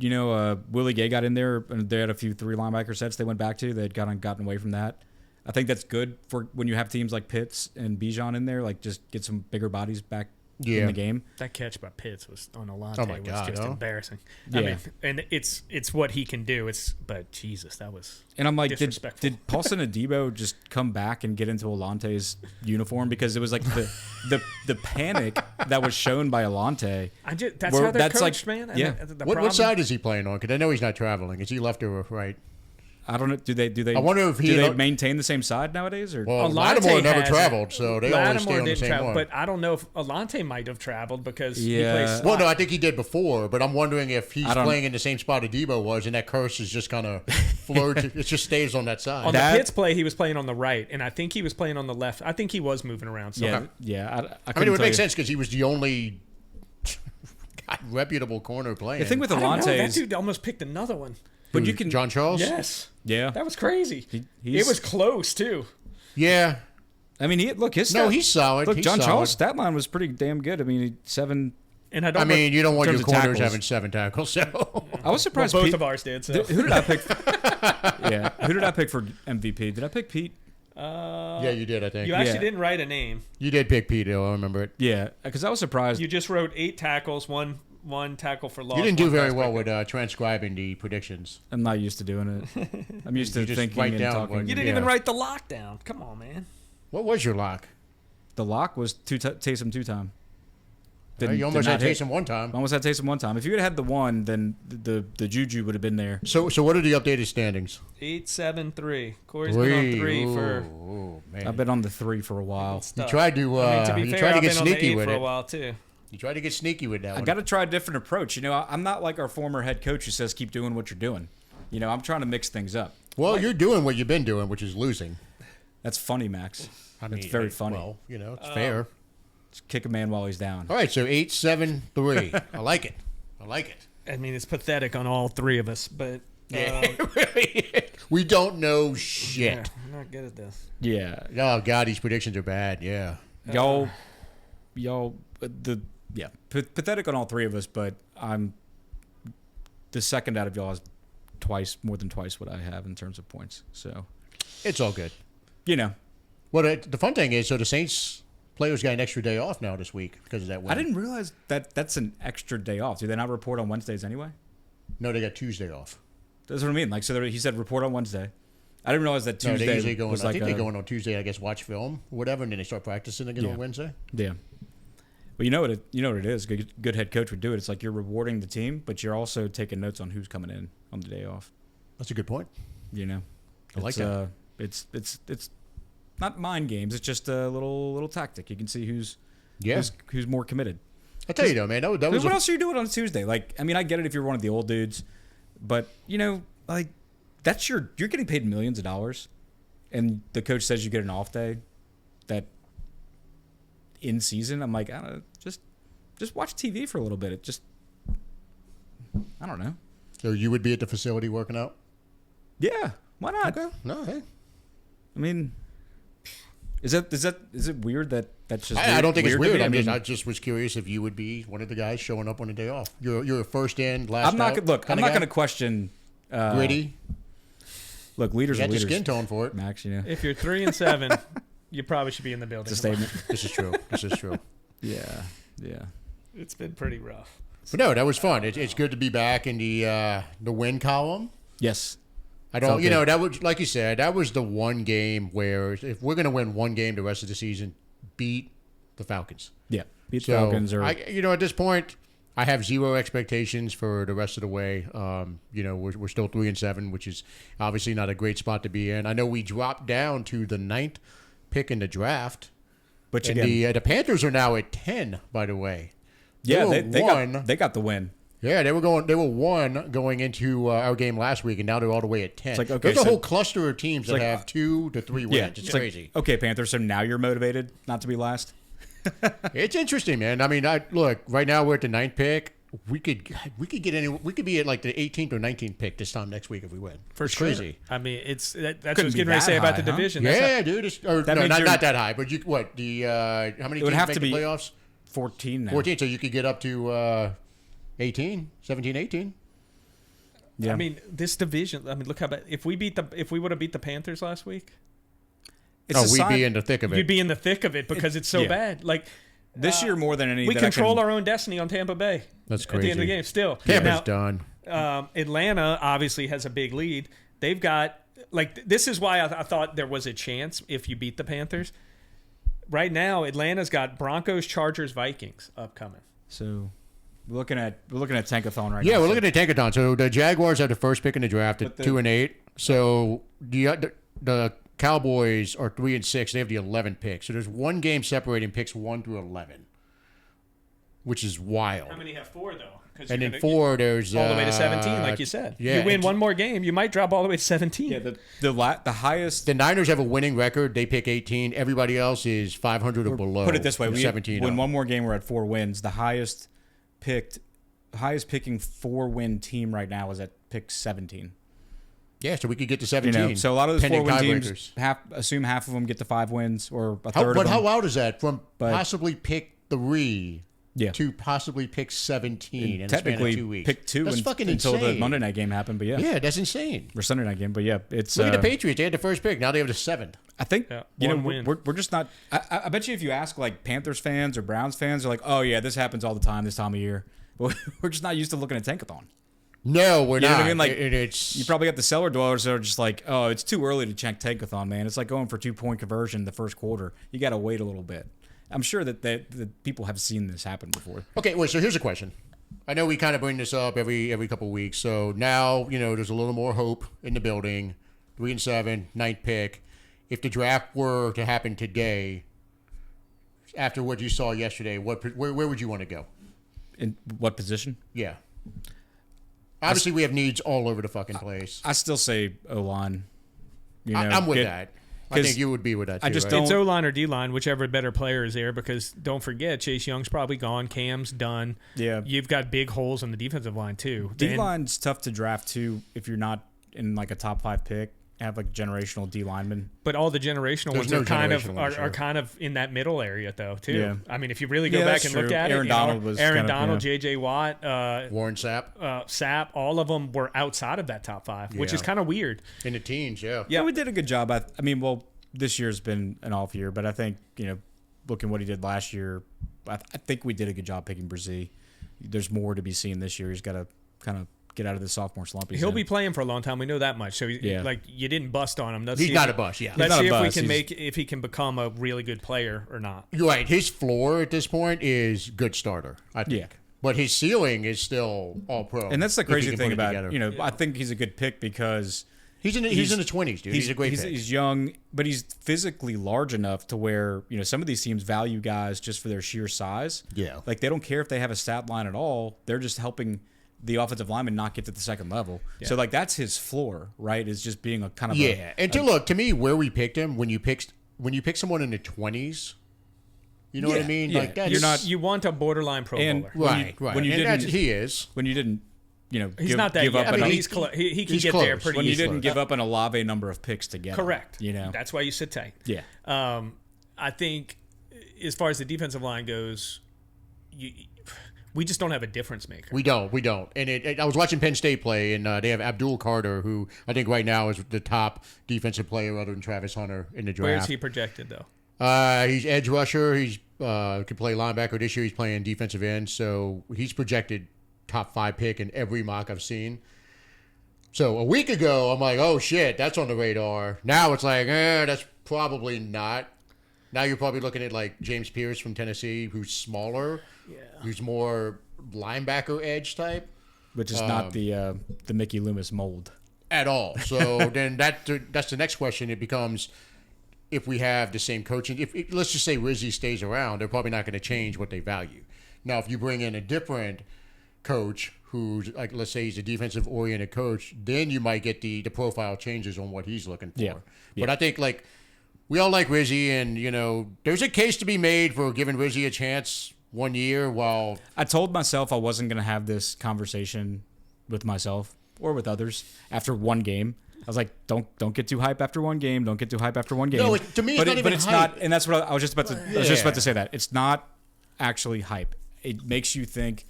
Willie Gay got in there, and they had a few 3 linebacker sets they went back to. They had gotten away from that. I think that's good for when you have teams like Pitts and Bijan in there. Like just get some bigger bodies back in the game. That catch by Pitts was on Alante was just embarrassing. Yeah. I mean, and it's what he can do. But Jesus, that was and I'm like, disrespectful. did Paulson Adebo just come back and get into Alante's uniform because it was like the panic that was shown by Alante. That's how they're coached, man. Yeah. What side is he playing on? Because I know he's not traveling. Is he left or right? I don't know. Do they? I wonder if do they maintain the same side nowadays? Or Lattimore never traveled, so they always stay on the same one. But I don't know if Alante might have traveled because he Yeah. plays. Well, no, I think he did before, but I'm wondering if he's playing in the same spot Adebo was, and that curse is just kind of flirts. It just stays on that side. On the Pitts play, he was playing on the right, and I think he was playing on the left. I think he was moving around. So yeah. I mean, it would make sense because he was the only reputable corner playing. The thing with Alante that is dude almost picked another one. But you can John Charles? Yes. Yeah. That was crazy. It was close too. Yeah. I mean, he's solid. Look, he's John solid. Charles' stat line was pretty damn good. I mean, 7. And I mean, you don't want your corners tackles. having 7 tackles. So I was surprised. Both of ours did. So. Who did I pick? Who did I pick for MVP? Did I pick Pete? Yeah, you did. I think you actually didn't write a name. You did pick Pete. I remember it. Yeah, because I was surprised. You just wrote 8 tackles, one tackle for loss. You didn't do very well with transcribing the predictions. I'm not used to doing it. I'm used to thinking and talking. You didn't even write the lockdown. Come on, man. What was your lock? The lock was Taysom 2-time. You almost had Taysom 1 time. Almost had Taysom 1 time. If you would have had the 1, then the juju would have been there. So what are the updated standings? 8-7-3. Corey's been on 3 for. Oh man, I've been on the 3 for a while. You tried to. to be fair, I've get been on the sneaky 8 with for it. a while too. You tried to get sneaky with that. I got to try a different approach. I'm not like our former head coach who says keep doing what you're doing. I'm trying to mix things up. Well, you're doing what you've been doing, which is losing. That's funny, Max. That's very funny. Well, it's fair. Just kick a man while he's down. All right, so 8-7-3. I like it. I mean, it's pathetic on all 3 of us, but we don't know shit. Yeah, I'm not good at this. Yeah. Oh God, these predictions are bad. Yeah. Y'all, pathetic on all 3 of us, but I'm the second out of y'all is more than twice what I have in terms of points. So it's all good. Well, the fun thing is, so the Saints players got an extra day off now this week because of that win. I didn't realize that's an extra day off. Do they not report on Wednesdays anyway? No, they got Tuesday off. That's what I mean. Like, so he said report on Wednesday. I didn't realize that Tuesday they usually was I like think they go in on Tuesday, I guess, watch film or whatever, and then they start practicing again on Wednesday. Yeah. But you know what it is. Good head coach would do it. It's like you're rewarding the team, but you're also taking notes on who's coming in on the day off. That's a good point. I like that. It's not mind games. It's just a little tactic. You can see who's more committed. I tell you though, man, that was what else are you doing on Tuesday? Like, I mean, I get it if you're one of the old dudes, but like that's you're getting paid millions of dollars, and the coach says you get an off day, that in season. I'm like, I don't know, just watch TV for a little bit. I don't know. So you would be at the facility working out? Yeah, why not? Okay. No, hey. I mean, is it weird that's just? I don't think it's weird. I mean, I just was curious if you would be one of the guys showing up on a day off. You're a first in, last I'm not out. I'm not going to question. Gritty. Look, leaders You are got the leaders. skin tone for it. Max, If you're 3-7, you probably should be in the building. It's a statement. This is true. This is true. Yeah. It's been pretty rough. But no, that was fun. It's good to be back in the win column. Yes. I don't, that was, like you said, that was the one game where if we're going to win one game the rest of the season, beat the Falcons. Yeah. Beat the Falcons. At this point, I have zero expectations for the rest of the way. We're still 3-7, which is obviously not a great spot to be in. I know we dropped down to the 9th pick in the draft. But and the Panthers are now at 10, by the way. Yeah, they got the win. Yeah, they were 1 going into our game last week, and now they're all the way at 10. It's like, okay, there's a whole cluster of teams that have 2 to 3 wins. Yeah, it's crazy. Like, okay, Panthers. So now you're motivated not to be last. It's interesting, man. I mean, look, right now we're at the 9th pick. We could be at like the 18th or 19th pick this time next week if we win. It's sure. Crazy. I mean, that's what I was getting ready to say about the division. Yeah, dude. Not that high, but how many teams would have make to the be playoffs? 14 now. 14, so you could get up to 17, 18. Yeah. I mean, this division. I mean, look how bad. If we would have beat the Panthers last week, we'd be in the thick of it. You'd be in the thick of it because it's so bad. Like this year more than any. We control our own destiny on Tampa Bay. That's crazy. At the end of the game, still. Tampa's done. Atlanta obviously has a big lead. They've got this is why I thought there was a chance if you beat the Panthers. Right now, Atlanta's got Broncos, Chargers, Vikings upcoming. So we're looking at Tankathon right now. Yeah, we're looking at Tankathon. So the Jaguars have the first pick in the draft at 2-8. So the Cowboys are 3-6. They have the 11th pick. So there's one game separating picks 1 through 11, which is wild. How many have 4 though? And then 4, there's all the way to 17, like you said. Yeah, you win one more game, you might drop all the way to 17. Yeah, the highest. The Niners have a winning record. They pick 18. Everybody else is 500 or below. Put it this way: we 17. win one more game, we're at 4 wins. The highest picking 4-win team right now is at pick 17. Yeah, so we could get to 17. So a lot of those 4-win teams, tiebreakers. assume half of them get to 5 wins or a third of them. But how wild is that? From possibly pick 3 to possibly pick 17 in the span of 2 weeks. Pick 2 that's fucking until insane. the Monday night game happened. But yeah, that's insane. Or Sunday night game. But yeah, it's look at the Patriots. They had the first pick. Now they have the 7th. I think we're just not. I bet you if you ask like Panthers fans or Browns fans, they're like, oh yeah, this happens all the time this time of year. But we're just not used to looking at Tankathon. No, we're not. You know what I mean? Like it's you probably got the cellar dwellers that are just like, oh, it's too early to check Tankathon, man. It's like going for 2-point conversion the first quarter. You got to wait a little bit. I'm sure that people have seen this happen before. Okay, wait. So here's a question. I know we kind of bring this up every couple of weeks. So now there's a little more hope in the building. 3-7, 9th pick. If the draft were to happen today, after what you saw yesterday, where would you want to go? In what position? Yeah. Obviously, we have needs all over the fucking place. I still say O-line. I'm with that. I think you would be with that too. It's O-line or D-line, whichever better player is there, because don't forget, Chase Young's probably gone. Cam's done. Yeah. You've got big holes on the defensive line, too. D-line's tough to draft, too, if you're not in like a top 5 pick. Have like generational D linemen, but all the generational ones are kind of in that middle area though too. Yeah. I mean, if you really go back and look at Aaron Donald was Aaron Donald, J.J. Watt, Warren Sapp, all of them were outside of that top 5, which is kind of weird. In the teens, yeah, we did a good job. I mean, well, this year's been an off year, but I think looking what he did last year, I think we did a good job picking Rizzi. There's more to be seen this year. He's got to kind of get out of the sophomore slump. He'll be playing for a long time. We know that much. So you didn't bust on him. He's not a bust. Yeah, let's see if he can become a really good player or not. You're right. His floor at this point is good starter, I think. Yeah. But his ceiling is still all pro. And that's the crazy thing about I think he's a good pick because He's in the 20s, dude. He's a great pick. He's young, but he's physically large enough to where, some of these teams value guys just for their sheer size. Yeah. Like, they don't care if they have a stat line at all. They're just helping the offensive lineman not get to the second level. Yeah. So, like, that's his floor, right? Is just being a kind of to me, where we picked him, when you pick someone in the 20s, you know what I mean? Yeah. Like, that's, you want a borderline Pro Bowler. Right. When you didn't, he is. When you didn't, he's not that yet. He can get there pretty when easily. you didn't give up an Olave number of picks to get Correct. him, That's why you sit tight. Yeah. I think as far as the defensive line goes, we just don't have a difference maker. We don't. And I was watching Penn State play, and they have Abdul Carter, who I think right now is the top defensive player other than Travis Hunter in the draft. Where is he projected, though? He's edge rusher. He's could play linebacker this year. He's playing defensive end, so he's projected top 5 pick in every mock I've seen. So a week ago, I'm like, oh shit, that's on the radar. Now it's like, that's probably not. Now you're probably looking at like James Pierce from Tennessee, who's smaller, who's more linebacker edge type, which is not the Mickey Loomis mold at all. So then that's the next question. It becomes, if we have the same coaching, if let's just say Rizzi stays around, they're probably not going to change what they value. Now, if you bring in a different coach who's, like, let's say he's a defensive oriented coach, then you might get the profile changes on what he's looking for. Yeah. But I think, like, we all like Rizzi, and there's a case to be made for giving Rizzi a chance 1 year. While I told myself I wasn't going to have this conversation with myself or with others after one game. I was like, don't get too hype after one game. Don't get too hype after one game. No, to me, it's not, and that's what I was just about to. I was just about to say that it's not actually hype. It makes you think.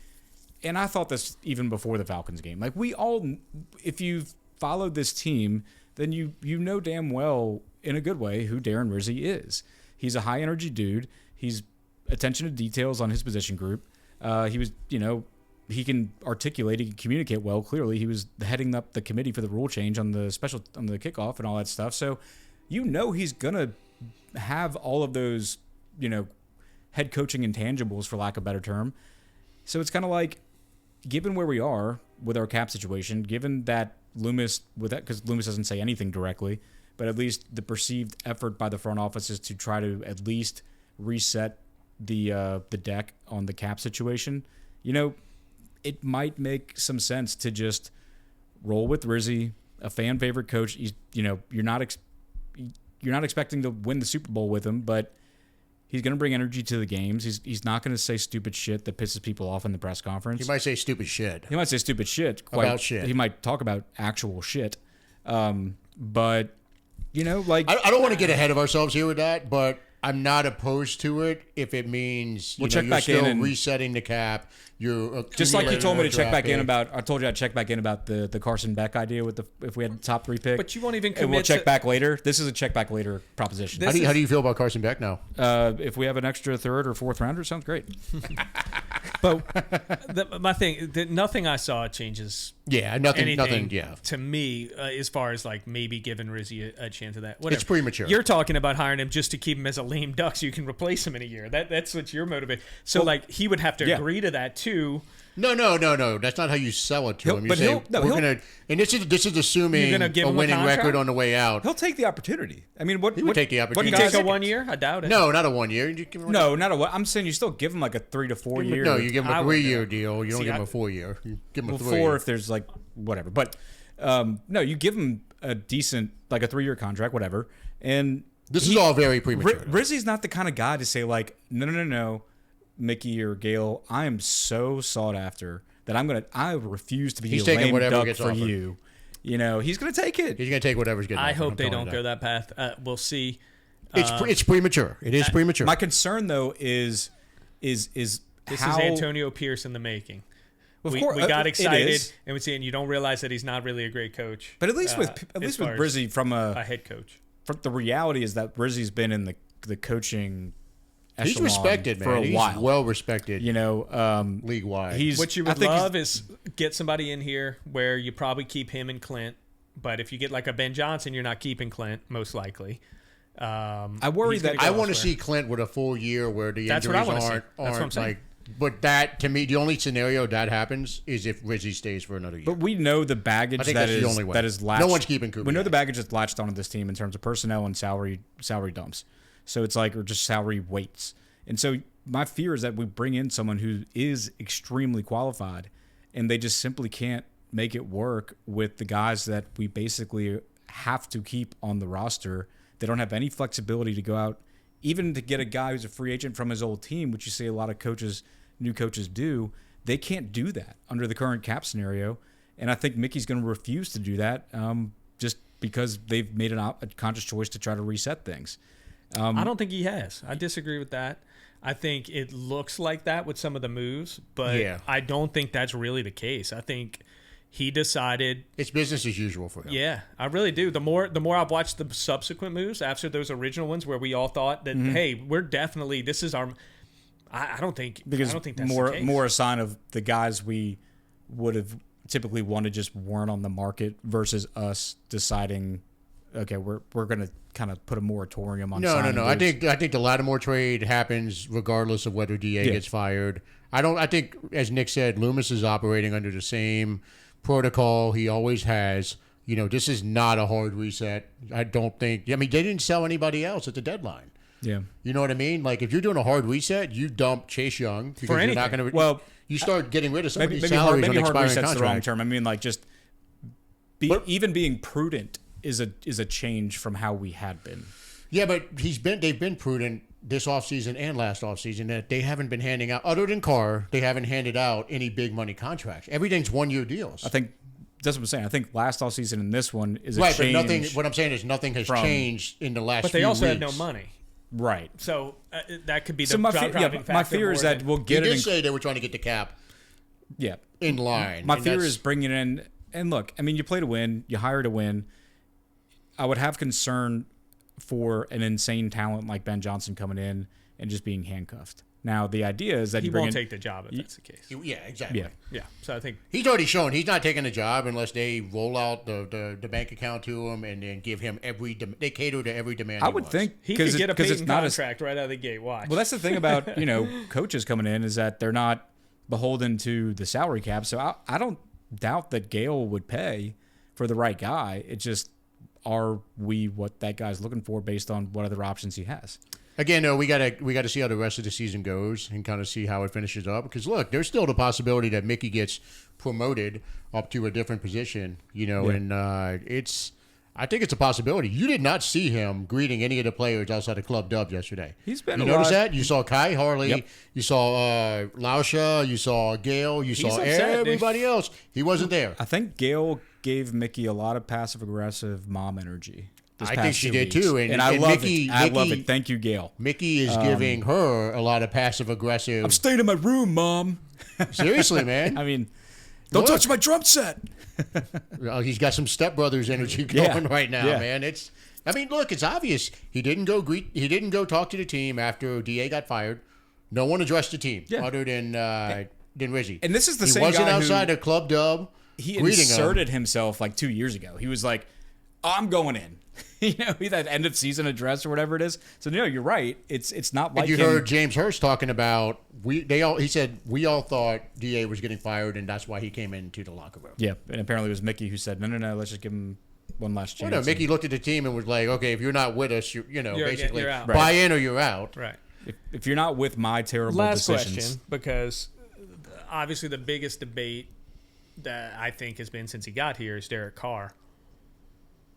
And I thought this even before the Falcons game. Like, we all, if you've followed this team, then you know damn well, in a good way, who Darren Rizzi is. He's a high energy dude. He's attention to details on his position group. He was, he can articulate, he can communicate well. Clearly, he was heading up the committee for the rule change on the kickoff and all that stuff. So, he's gonna have all of those, head coaching intangibles, for lack of a better term. So it's kind of like, given where we are with our cap situation, given that Loomis, because Loomis doesn't say anything directly, but at least the perceived effort by the front office is to try to at least reset the deck on the cap situation. It might make some sense to just roll with Rizzi, a fan favorite coach. You're not expecting to win the Super Bowl with him, but he's going to bring energy to the games. He's not going to say stupid shit that pisses people off in the press conference. He might say stupid shit. About shit. He might talk about actual shit. But, like... I don't want to get ahead of ourselves here with that, but I'm not opposed to it if it means you're still resetting the cap. You're just like you told me to check back in about. I told you I'd check back in about the Carson Beck idea with if we had the top 3 pick. But you won't even commit. And we'll check back later. This is a check back later proposition. How do you feel about Carson Beck now? If we have an extra 3rd or 4th rounder, sounds great. But my thing, nothing I saw changes. Yeah, nothing. Yeah, to me, as far as like maybe giving Rizzi a chance of that. Whatever. It's premature. You're talking about hiring him just to keep him as a lame duck so you can replace him in a year. That's what you're motivated. So he would have to agree to that too. No. That's not how you sell it to him. You say we're gonna, and this is assuming a winning record on the way out. He'll take the opportunity. I mean, he would take the opportunity? Would he take a 1 year? I doubt it. No, not a 1 year. No, not a 1. I'm saying you still give him like a 3 to 4 year. No, you give him a 3-year deal. You don't give him a 4 year. You give him a 3. 4 if there's like whatever. But no, you give him a decent, like a 3-year contract, whatever. And this is all very premature. Rizzi's not the kind of guy to say like, no, Mickey or Gail, I am so sought after that I refuse to be a lame duck for offered. You. He's going to take it. He's going to take whatever's getting I offered. hope they don't go that path. We'll see. It's premature. It is premature. My concern though is this is Antonio Pierce in the making. We got excited and we're saying you don't realize that he's not really a great coach. But at least with Rizzi from a head coach. The reality is that Rizzi's been in the coaching he's respected, man. For a while. He's well respected, league wide. What you would love is get somebody in here where you probably keep him and Clint, but if you get like a Ben Johnson, you're not keeping Clint most likely. I worry that I want to see Clint with a full year where the injuries aren't like But that, to me, the only scenario that happens is if Rizzi stays for another year. But we know the baggage I think that that's the is only way. that is latched. No one's keeping Kubiak. We know the baggage that's latched onto this team in terms of personnel and salary dumps. So it's like, or just salary weights. And so my fear is that we bring in someone who is extremely qualified, and they just simply can't make it work with the guys that we basically have to keep on the roster. They don't have any flexibility to go out, even to get a guy who's a free agent from his old team, which you see a lot of new coaches do. They can't do that under the current cap scenario. And I think Mickey's going to refuse to do that just because they've made a conscious choice to try to reset things. I don't think he has. I disagree with that. I think it looks like that with some of the moves, but I don't think that's really the case. I think he decided it's business as usual for him. Yeah, I really do. The more I've watched the subsequent moves after those original ones where we all thought that, hey, we're definitely, this is our. I don't think that's the case. More a sign of the guys we would have typically wanted just weren't on the market versus us deciding, okay, we're going to kind of put a moratorium on. No. Moves. I think the Lattimore trade happens regardless of whether DA gets fired. I think, as Nick said, Loomis is operating under the same protocol he always has. You know, this is not a hard reset. I don't think. I mean, they didn't sell anybody else at the deadline. Yeah. You know what I mean? Like, if you're doing a hard reset, you dump Chase Young because For you're not going to. Well, you start getting rid of some of these maybe salaries maybe on hard expiring reset's contracts. the wrong term. I mean, like, just even being prudent is a change from how we had been. Yeah, but they've been prudent this offseason and last offseason that they haven't been handing out, other than Carr, they haven't handed out any big money contracts. Everything's 1-year deals. I think that's what I'm saying. I think last offseason and this one is right, change. but nothing. What I'm saying is nothing has changed in the last. But they few also weeks. had no money. Right. So that could be the So my driving fear is that we'll He get did it. say they were trying to get the cap Yeah. in line. My and fear that's- is bringing in, and look, I mean, you play to win, you hire to win. I would have concern for an insane talent like Ben Johnson coming in and just being handcuffed. Now, the idea is that he you bring won't in, take the job if that's the case. Yeah, exactly. Yeah. Yeah. So I think He's already shown he's not taking a job unless they roll out the bank account to him and then give him they cater to every demand. I he would wants. think he could get a it's Peyton not contract right out of the gate. Watch. Well, that's the thing about coaches coming in is that they're not beholden to the salary cap. So I don't doubt that Gale would pay for the right guy. It just, are we what that guy's looking for based on what other options he has? Again, no, we gotta see how the rest of the season goes and kind of see how it finishes up. Because look, there's still the possibility that Mickey gets promoted up to a different position. And I think it's a possibility. You did not see him greeting any of the players outside of Club Dub yesterday. He's been. You notice that? You saw Kai Harley, you saw Lauscha, you saw Gale, you saw everybody else. He wasn't there. I think Gale gave Mickey a lot of passive aggressive mom energy. I think she did too, and I love it. I love it. Thank you, Gale. Mickey is giving her a lot of passive aggressive. I'm staying in my room, Mom. Seriously, man. I mean, don't touch my drum set. He's got some stepbrothers energy going right now, man. Look, it's obvious. He didn't go talk to the team after DA got fired. No one addressed the team other than Rizzi. And this is the he same wasn't guy outside of Club Dub. He inserted himself like 2 years ago. He was like, I'm going in. That end of season address or whatever it is. So you're right. It's not like you heard James Hurst talking about he said we all thought DA was getting fired and that's why he came into the locker room. Yeah, and apparently it was Mickey who said no, let's just give him one last chance. Well, no, Mickey looked at the team and was like, okay, if you're not with us, you're basically you're out. Buy in or you're out. Right. If you're not with my terrible Last decisions. question, because obviously the biggest debate that I think has been since he got here is Derek Carr.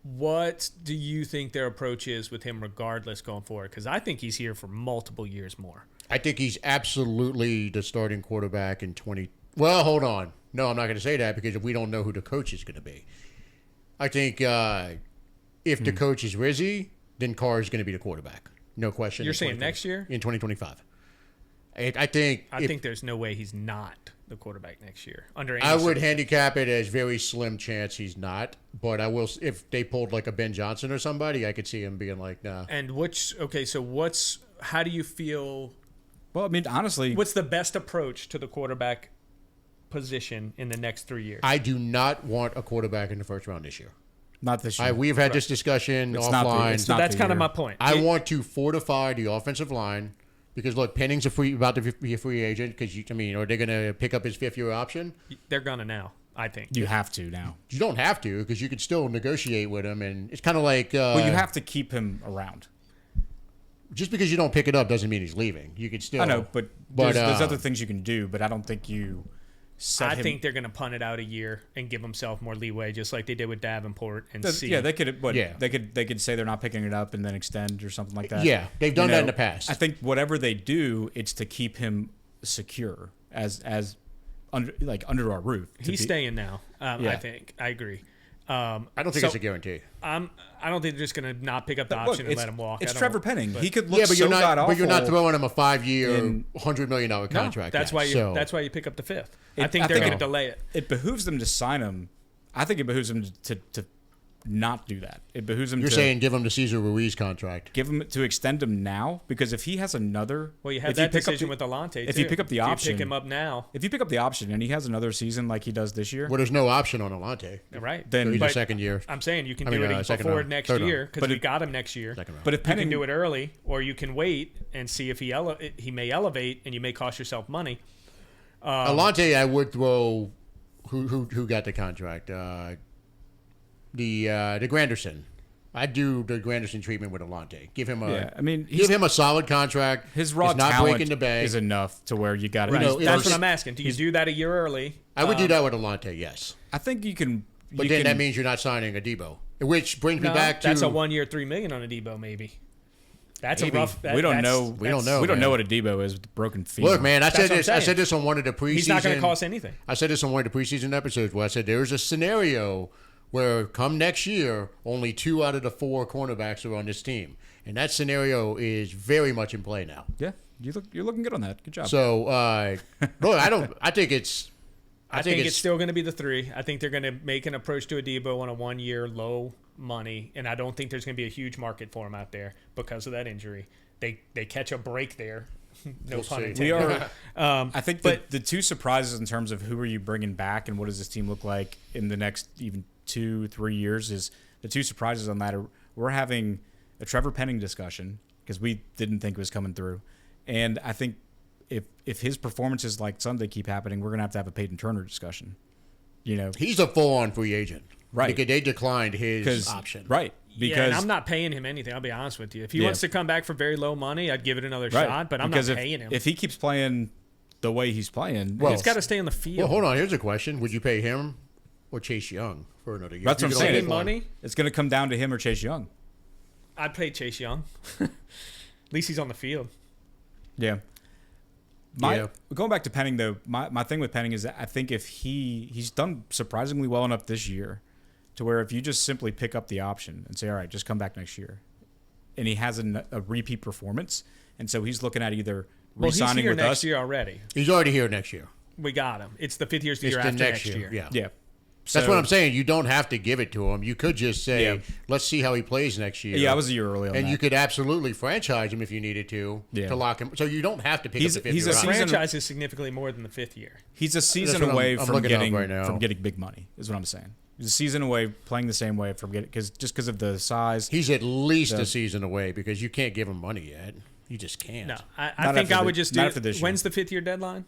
What do you think their approach is with him regardless going forward? Because I think he's here for multiple years more. I think he's absolutely the starting quarterback in 20. Well, hold on. No, I'm not going to say that because we don't know who the coach is going to be. I think if the coach is Rizzi, then Carr is going to be the quarterback. No question. You're saying next year? In 2025. I think there's no way he's not the quarterback next year. I would handicap it as very slim chance he's not, but I will if they pulled like a Ben Johnson or somebody, I could see him being like, nah. And how do you feel? Well, I mean, honestly, what's the best approach to the quarterback position in the next 3 years? I do not want a quarterback in the first round this year. Not this year. We've had this discussion offline. So that's kind of my point. I want to fortify the offensive line Because look, Penning's about to be a free agent. Because are they going to pick up his 5th-year option? They're gonna now. I think You have to now. You don't have to, because you could still negotiate with him, and it's kind of like. Well, you have to keep him around. Just because you don't pick it up doesn't mean he's leaving. You could still. I know, but there's other things you can do. But I don't think you. I think they're going to punt it out a year and give themselves more leeway, just like they did with Davenport and see. Yeah, they could. They could say they're not picking it up and then extend or something like that. Yeah, they've done that in the past. I think whatever they do, it's to keep him secure as under our roof. He's staying now. I think I agree. I don't think it's a guarantee. I don't think they're just going to not pick up the option and let him walk. It's Trevor Penning. He could look but you're not throwing him a 5-year, $100 million contract. No, that's why you pick up the 5th. I think they're going to delay it. It behooves them to sign him. I think it behooves them to not do that. It behooves them. You're saying give him the Cesar Ruiz contract. Give him to extend him now, because if he has another, you had that decision with Alante. If you pick up the option, pick him up now. If you pick up the option and he has another season like he does this year, there's no option on Alante. Right. Then he's a second year. I'm saying you can do it before next year, because we got him next year. But if Penning, you can do it early, or you can wait and see if he may elevate, and you may cost yourself money. Alante, I would throw. Who got the contract? The Granderson. I'd do the Granderson treatment with Alante. Give him a solid contract. His raw talent is enough to where you got it. That's what I'm asking. Do you do that a year early? I would do that with Alante, yes. I think you can. But then that means you're not signing a Debo, which brings me back to that's a 1-year, $3 million on a Debo, maybe. That's a rough. We don't know. We don't know what a Debo is with the broken femur. Look, man, I said this on one of the preseason. He's not going to cost anything. I said this on one of the preseason episodes where I said there's a scenario where come next year, only 2 out of the 4 cornerbacks are on this team, and that scenario is very much in play now. Yeah, you're looking good on that. Good job. So, look, I think it's still going to be the 3. I think they're going to make an approach to a Debo on a 1-year low money, and I don't think there's going to be a huge market for him out there because of that injury. They catch a break there. No pun intended. We are. I think the 2 surprises in terms of who are you bringing back and what does this team look like in the next even 2-3 years is the 2 surprises on that. We're having a Trevor Penning discussion because we didn't think it was coming through, and I think if his performances like Sunday keep happening, we're gonna have a Peyton Turner discussion. He's a full-on free agent, right? Because they declined his option, right? Because and I'm not paying him anything. I'll be honest with you. If he wants to come back for very low money, I'd give it another shot. But I'm not paying him. If he keeps playing the way he's playing, he's got to stay on the field. Well, hold on. Here's a question: would you pay him or Chase Young for another year? That's what I'm saying. Money? It's going to come down to him or Chase Young. I'd pay Chase Young. At least he's on the field. Yeah. Going back to Penning, though, my thing with Penning is that I think if he's done surprisingly well enough this year to where if you just simply pick up the option and say, all right, just come back next year, and he has a repeat performance, and so he's looking at either re-signing with us. He's here next year already. He's already here next year. We got him. It's the 5th year's the year after next year. Yeah. That's what I'm saying. You don't have to give it to him. You could just say, let's see how he plays next year. Yeah, I was a year early on that. And you could absolutely franchise him if you needed to lock him. So you don't have to pick up the 5th year. The franchise is significally more than the 5th year. He's a season away from getting big money, is what I'm saying. He's a season away, playing the same way from getting because of the size. He's at least a season away because you can't give him money yet. You just can't. No, I think I would just do it. When's the 5th year deadline?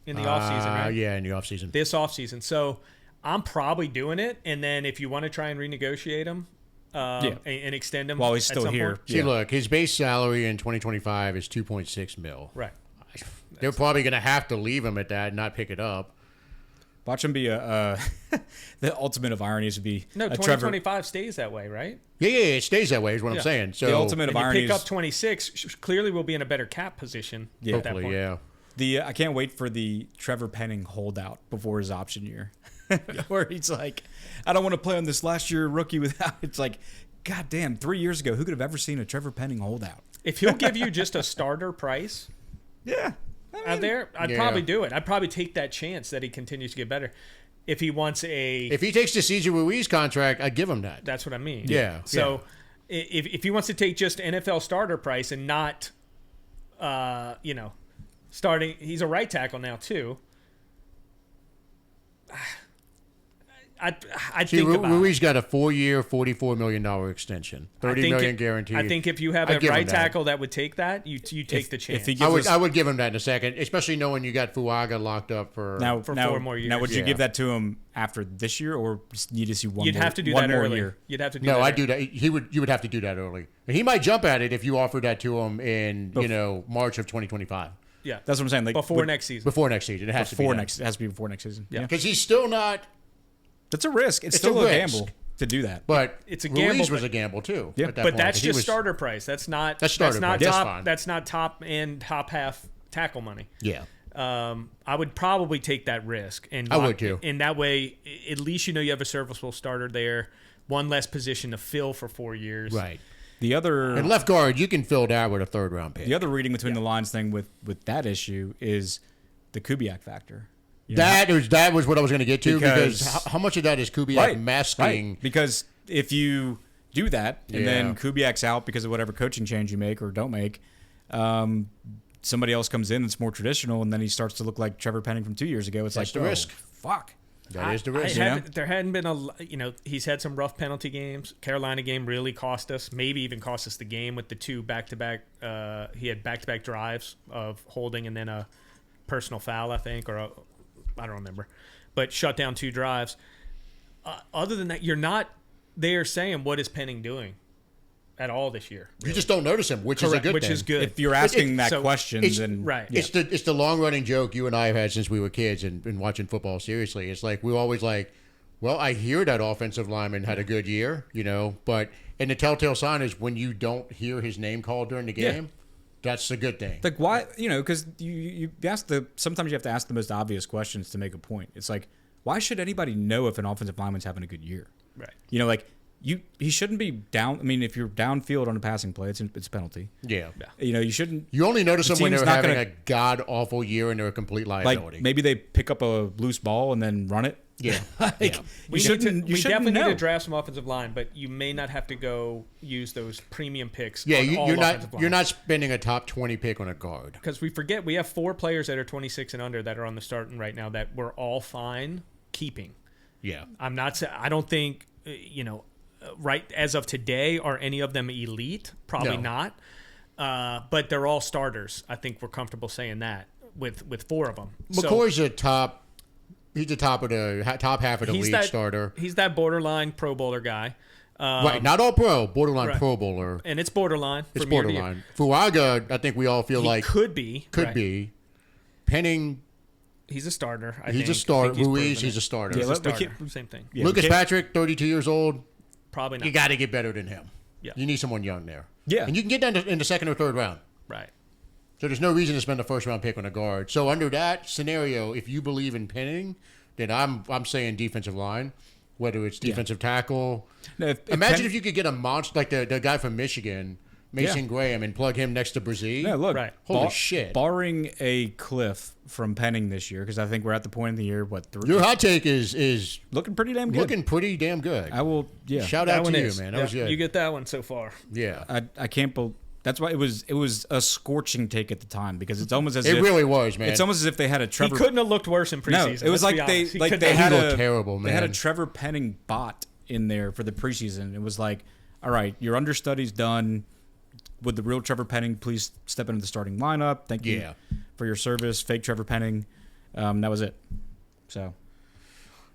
In the offseason, right? Yeah, in the offseason. This offseason. So I'm probably doing it, and then if you want to try and renegotiate him and extend him while he's still here. See, look, his base salary in 2025 is $2.6 million. Right. They're probably going to have to leave him at that and not pick it up. Watch him be the ultimate of irony would be 2025 stays that way, right? Yeah, it stays that way is what I'm saying. So the ultimate of irony pick up 26, clearly we'll be in a better cap position at that point. I can't wait for the Trevor Penning holdout before his option year. Where he's like, I don't want to play on this last year rookie without. It's like, God damn, 3 years ago, who could have ever seen a Trevor Penning holdout? If he'll give you just a starter price, out there, I'd probably do it. I'd probably take that chance that he continues to get better. If he wants if he takes the Cesar Ruiz contract, I'd give him that. That's what I mean. Yeah. So if he wants to take just NFL starter price and not, starting, he's a right tackle now too. I See, think about Ruiz got a 4-year, $44 million extension, $30 million guaranteed. I think if you have a right tackle that would take that, you take the chance. I would give him that in a second, especially knowing you got Fuaga locked up for 4 more years. Now, would you give that to him after this year, or just need to see one? You'd more, have to do one that more early. year? You'd have to do No, that. I'd do that. You would have to do that early, and he might jump at it if you offered that to him in March of 2025. Yeah, That's what I'm saying. Like before next season. Before next season, it has to be It has to be before next season. Yeah. because he's still not. That's a risk. It's It's still a a risk. gamble to do that. But It's a Ruiz gamble, was but- a gamble too. Yeah. at that But point, that's 'cause he just was- starter price. That's not starter price. That's top. fine. That's not top end, top half tackle money. Yeah. I would probably take that risk, and I would too. In that way, at least you have a serviceable starter there, one less position to fill for 4 years. Right. The other And left guard, you can fill that with a 3rd-round pick. the other reading between the lines thing with that issue is the Kubiak factor. You know, That was what I was going to get to because Because- how much of that is Kubiak masking? Right. Because if you do that and Yeah. then Kubiak's out because of whatever coaching change you make or don't make, somebody else comes in that's more traditional, and then he starts to look like Trevor Penning from 2 years ago. It's That's like, the oh, risk. Fuck. That is the risk. There hadn't been he's had some rough penalty games. Carolina game really cost us, maybe even cost us the game with the 2 back-to-back. He had back-to-back drives of holding and then a personal foul, I think, I don't remember, but shut down 2 drives. Other than that, you're not there saying what is Penning doing at all this year. You just don't notice him, which is a Correct, good which thing. is good. If you're asking that so question, it's- then right. yeah. It's the long running joke you and I have had since we were kids and been watching football seriously. It's like we're always like, well, I hear that offensive lineman had a good year, but and the telltale sign is when you don't hear his name called during the game, that's a good thing. Like why? Because you ask sometimes you have to ask the most obvious questions to make a point. It's like, why should anybody know if an offensive lineman's having a good year? Right. He shouldn't be down. I mean, if you're downfield on a passing play, it's a penalty. Yeah. You shouldn't. You only notice them when team's they're not having gonna- a god awful year and they're a complete liability. Like maybe they pick up a loose ball and then run it. yeah. Like, We you shouldn't definitely know. need to draft some offensive line, but you may not have to go use those premium picks. Yeah, on all you're offensive not you're line. not spending a top 20 pick on a guard. Because we forget we have 4 players that are 26 and under that are on the starting right now that we're all fine keeping. Yeah. I don't think right as of today are any of them elite. Probably No. not. But they're all starters. I think we're comfortable saying that with 4 of them. McCoy's a top. He's the top half of the league starter. He's that borderline Pro Bowler guy. Right, not all pro, borderline right. Pro Bowler. And it's borderline. It's from year to year. borderline. Fuaga, I think we all feel He like could be. could right. be. Penning, He's a starter. I he's think. a starter. I think Ruiz, proven he's it. a starter. Yeah, He's a we starter. keep- Same thing. Yeah, Lucas we can't- Patrick, 32 years old. Probably not. You got to get better than him. Yeah. You need someone young there. Yeah. And you can get down in the 2nd or 3rd round. Right. So there's no reason to spend a 1st-round pick on a guard. So under that scenario, if you believe in Penning, then I'm saying defensive line, whether it's defensive tackle. No, Imagine if you could get a monster like the guy from Michigan, Mason Graham, and plug him next to Rizzi. No, look, Right. Holy shit. Barring a cliff from Penning this year, because I think we're at the point in the year, Your hot take is looking pretty damn good. looking pretty damn good. I will, Shout That out one to you, is. man. That Yeah, was good. You get that one so far. Yeah. I can't believe. That's why it was a scorching take at the time, because it's almost as It if really was, man. it's almost as if they had a Trevor. He couldn't have looked worse in No, preseason. it was let's like be they honest. He like couldn't they have- had He a looked terrible, They had a man. Trevor Penning bot in there for the preseason. It was like, all right, your understudy's done. Would the real Trevor Penning please step into the starting lineup? Thank you Yeah. for your service, fake Trevor Penning. That was it. So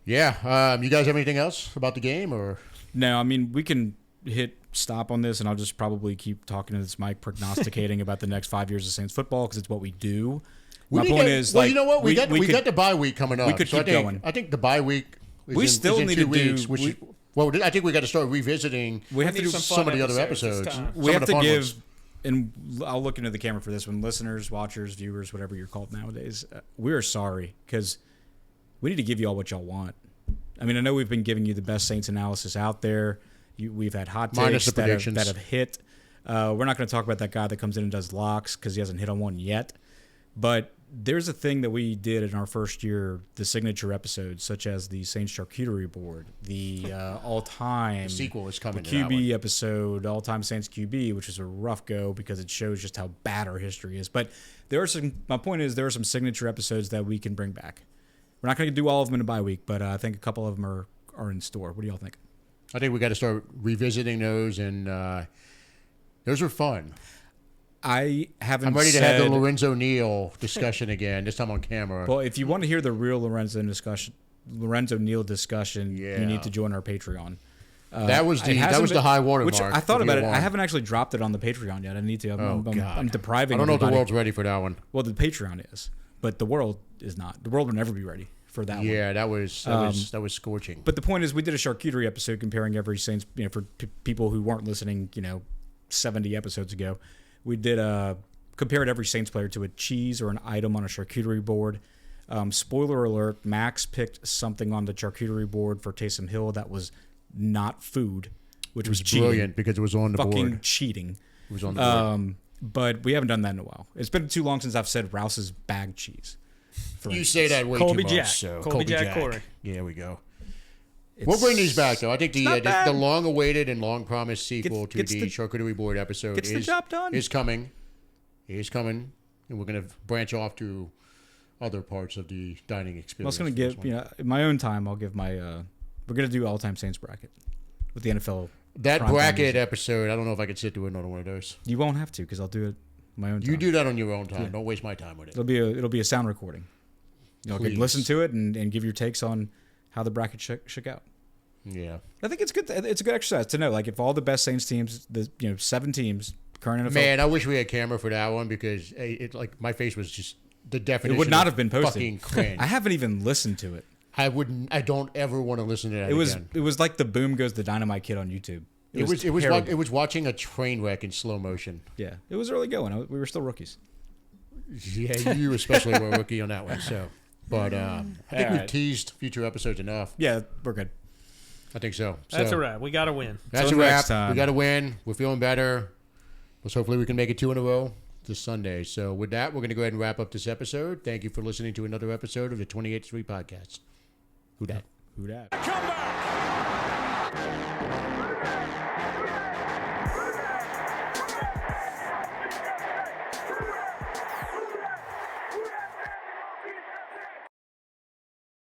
Yeah. You guys have anything else about the game or? no, I mean we can hit stop on this, and I'll just probably keep talking to this mic, prognosticating about the next 5 years of Saints football because it's what we do. My point is, well, like, you know what? We got the bye week coming up. could so keep I think, going. I think the bye week. We still in need 2 to do- weeks, which we- is, well, I think we got to start revisiting. We have to need do some some of the other episodes episodes. this time. we Some have of the to fun give, ones. and I'll look into the camera for this one. Listeners, watchers, viewers, whatever you're called nowadays, we're sorry because we need to give you all what y'all want. I mean, I know we've been giving you the best Saints analysis out there. We've had hot Minus takes the predictions. that have hit. We're not going to talk about that guy that comes in and does locks because he hasn't hit on one yet. But there's a thing that we did in our first year, the signature episodes, such as the Saints Charcuterie Board, the all-time The sequel is coming. the to that one. QB episode, all-time Saints QB, which is a rough go because it shows just how bad our history is. But there are some. My point is, there are some signature episodes that we can bring back. We're not going to do all of them in a bye week, but I think a couple of them are are in store. What do y'all think? I think we got to start revisiting those, and those are fun. I haven't. I'm ready to have the Lorenzo Neal discussion again. This time on camera. Well, if you want to hear the real Lorenzo Neal discussion, you need to join our Patreon. That was the high water which mark. I thought about it. I haven't actually dropped it on the Patreon yet. I need to. I'm depriving. I don't know if the everybody. world's ready for that one. Well, the Patreon is, but the world is not. The world will never be ready for that one. Yeah, that was scorching. But the point is, we did a charcuterie episode comparing every Saints. For people who weren't listening, 70 episodes ago, we did compared every Saints player to a cheese or an item on a charcuterie board. Spoiler alert: Max picked something on the charcuterie board for Taysom Hill that was not food, which was cheating. Brilliant because it was on the board. Fucking cheating. It was on the board. But we haven't done that in a while. It's been too long since I've said Rouse's bag cheese. You say that way Colby too Jack. much. So. Colby Jack Corey. Yeah, there we go. We'll bring these back, though. I think the long-awaited and long-promised sequel to the charcuterie board episode the job done. is coming. It is coming, and we're going to branch off to other parts of the dining experience. I was going to give, in my own time, I'll give my. We're going to do all-time Saints bracket with the NFL. That bracket episode, I don't know if I could sit through another one of those. You won't have to because I'll do it my own time. You do that on your own time. Yeah. Don't waste my time with it. It'll be a sound recording. You can listen to it and give your takes on how the bracket shook out. Yeah, I think it's good. It's a good exercise to know. Like if all the best Saints teams, 7 teams, current NFL. Man, I wish we had camera for that one because my face was just the definition. It would not have been posted. Fucking cringe. I haven't even listened to it. I wouldn't. I don't ever want to listen to that. It was like the Boom Goes the Dynamite Kid on YouTube. It was watching a train wreck in slow motion. Yeah, it was early going. We were still rookies. Yeah, you especially were a rookie on that one. So, but I think we've teased future episodes enough. Yeah, we're good. I think so. That's a wrap. We got to win. That's a wrap. We got to win. We're feeling better. Hopefully we can make it 2 in a row this Sunday. So with that, we're going to go ahead and wrap up this episode. Thank you for listening to another episode of the 28-3 podcast. Who dat? Who dat? Come back.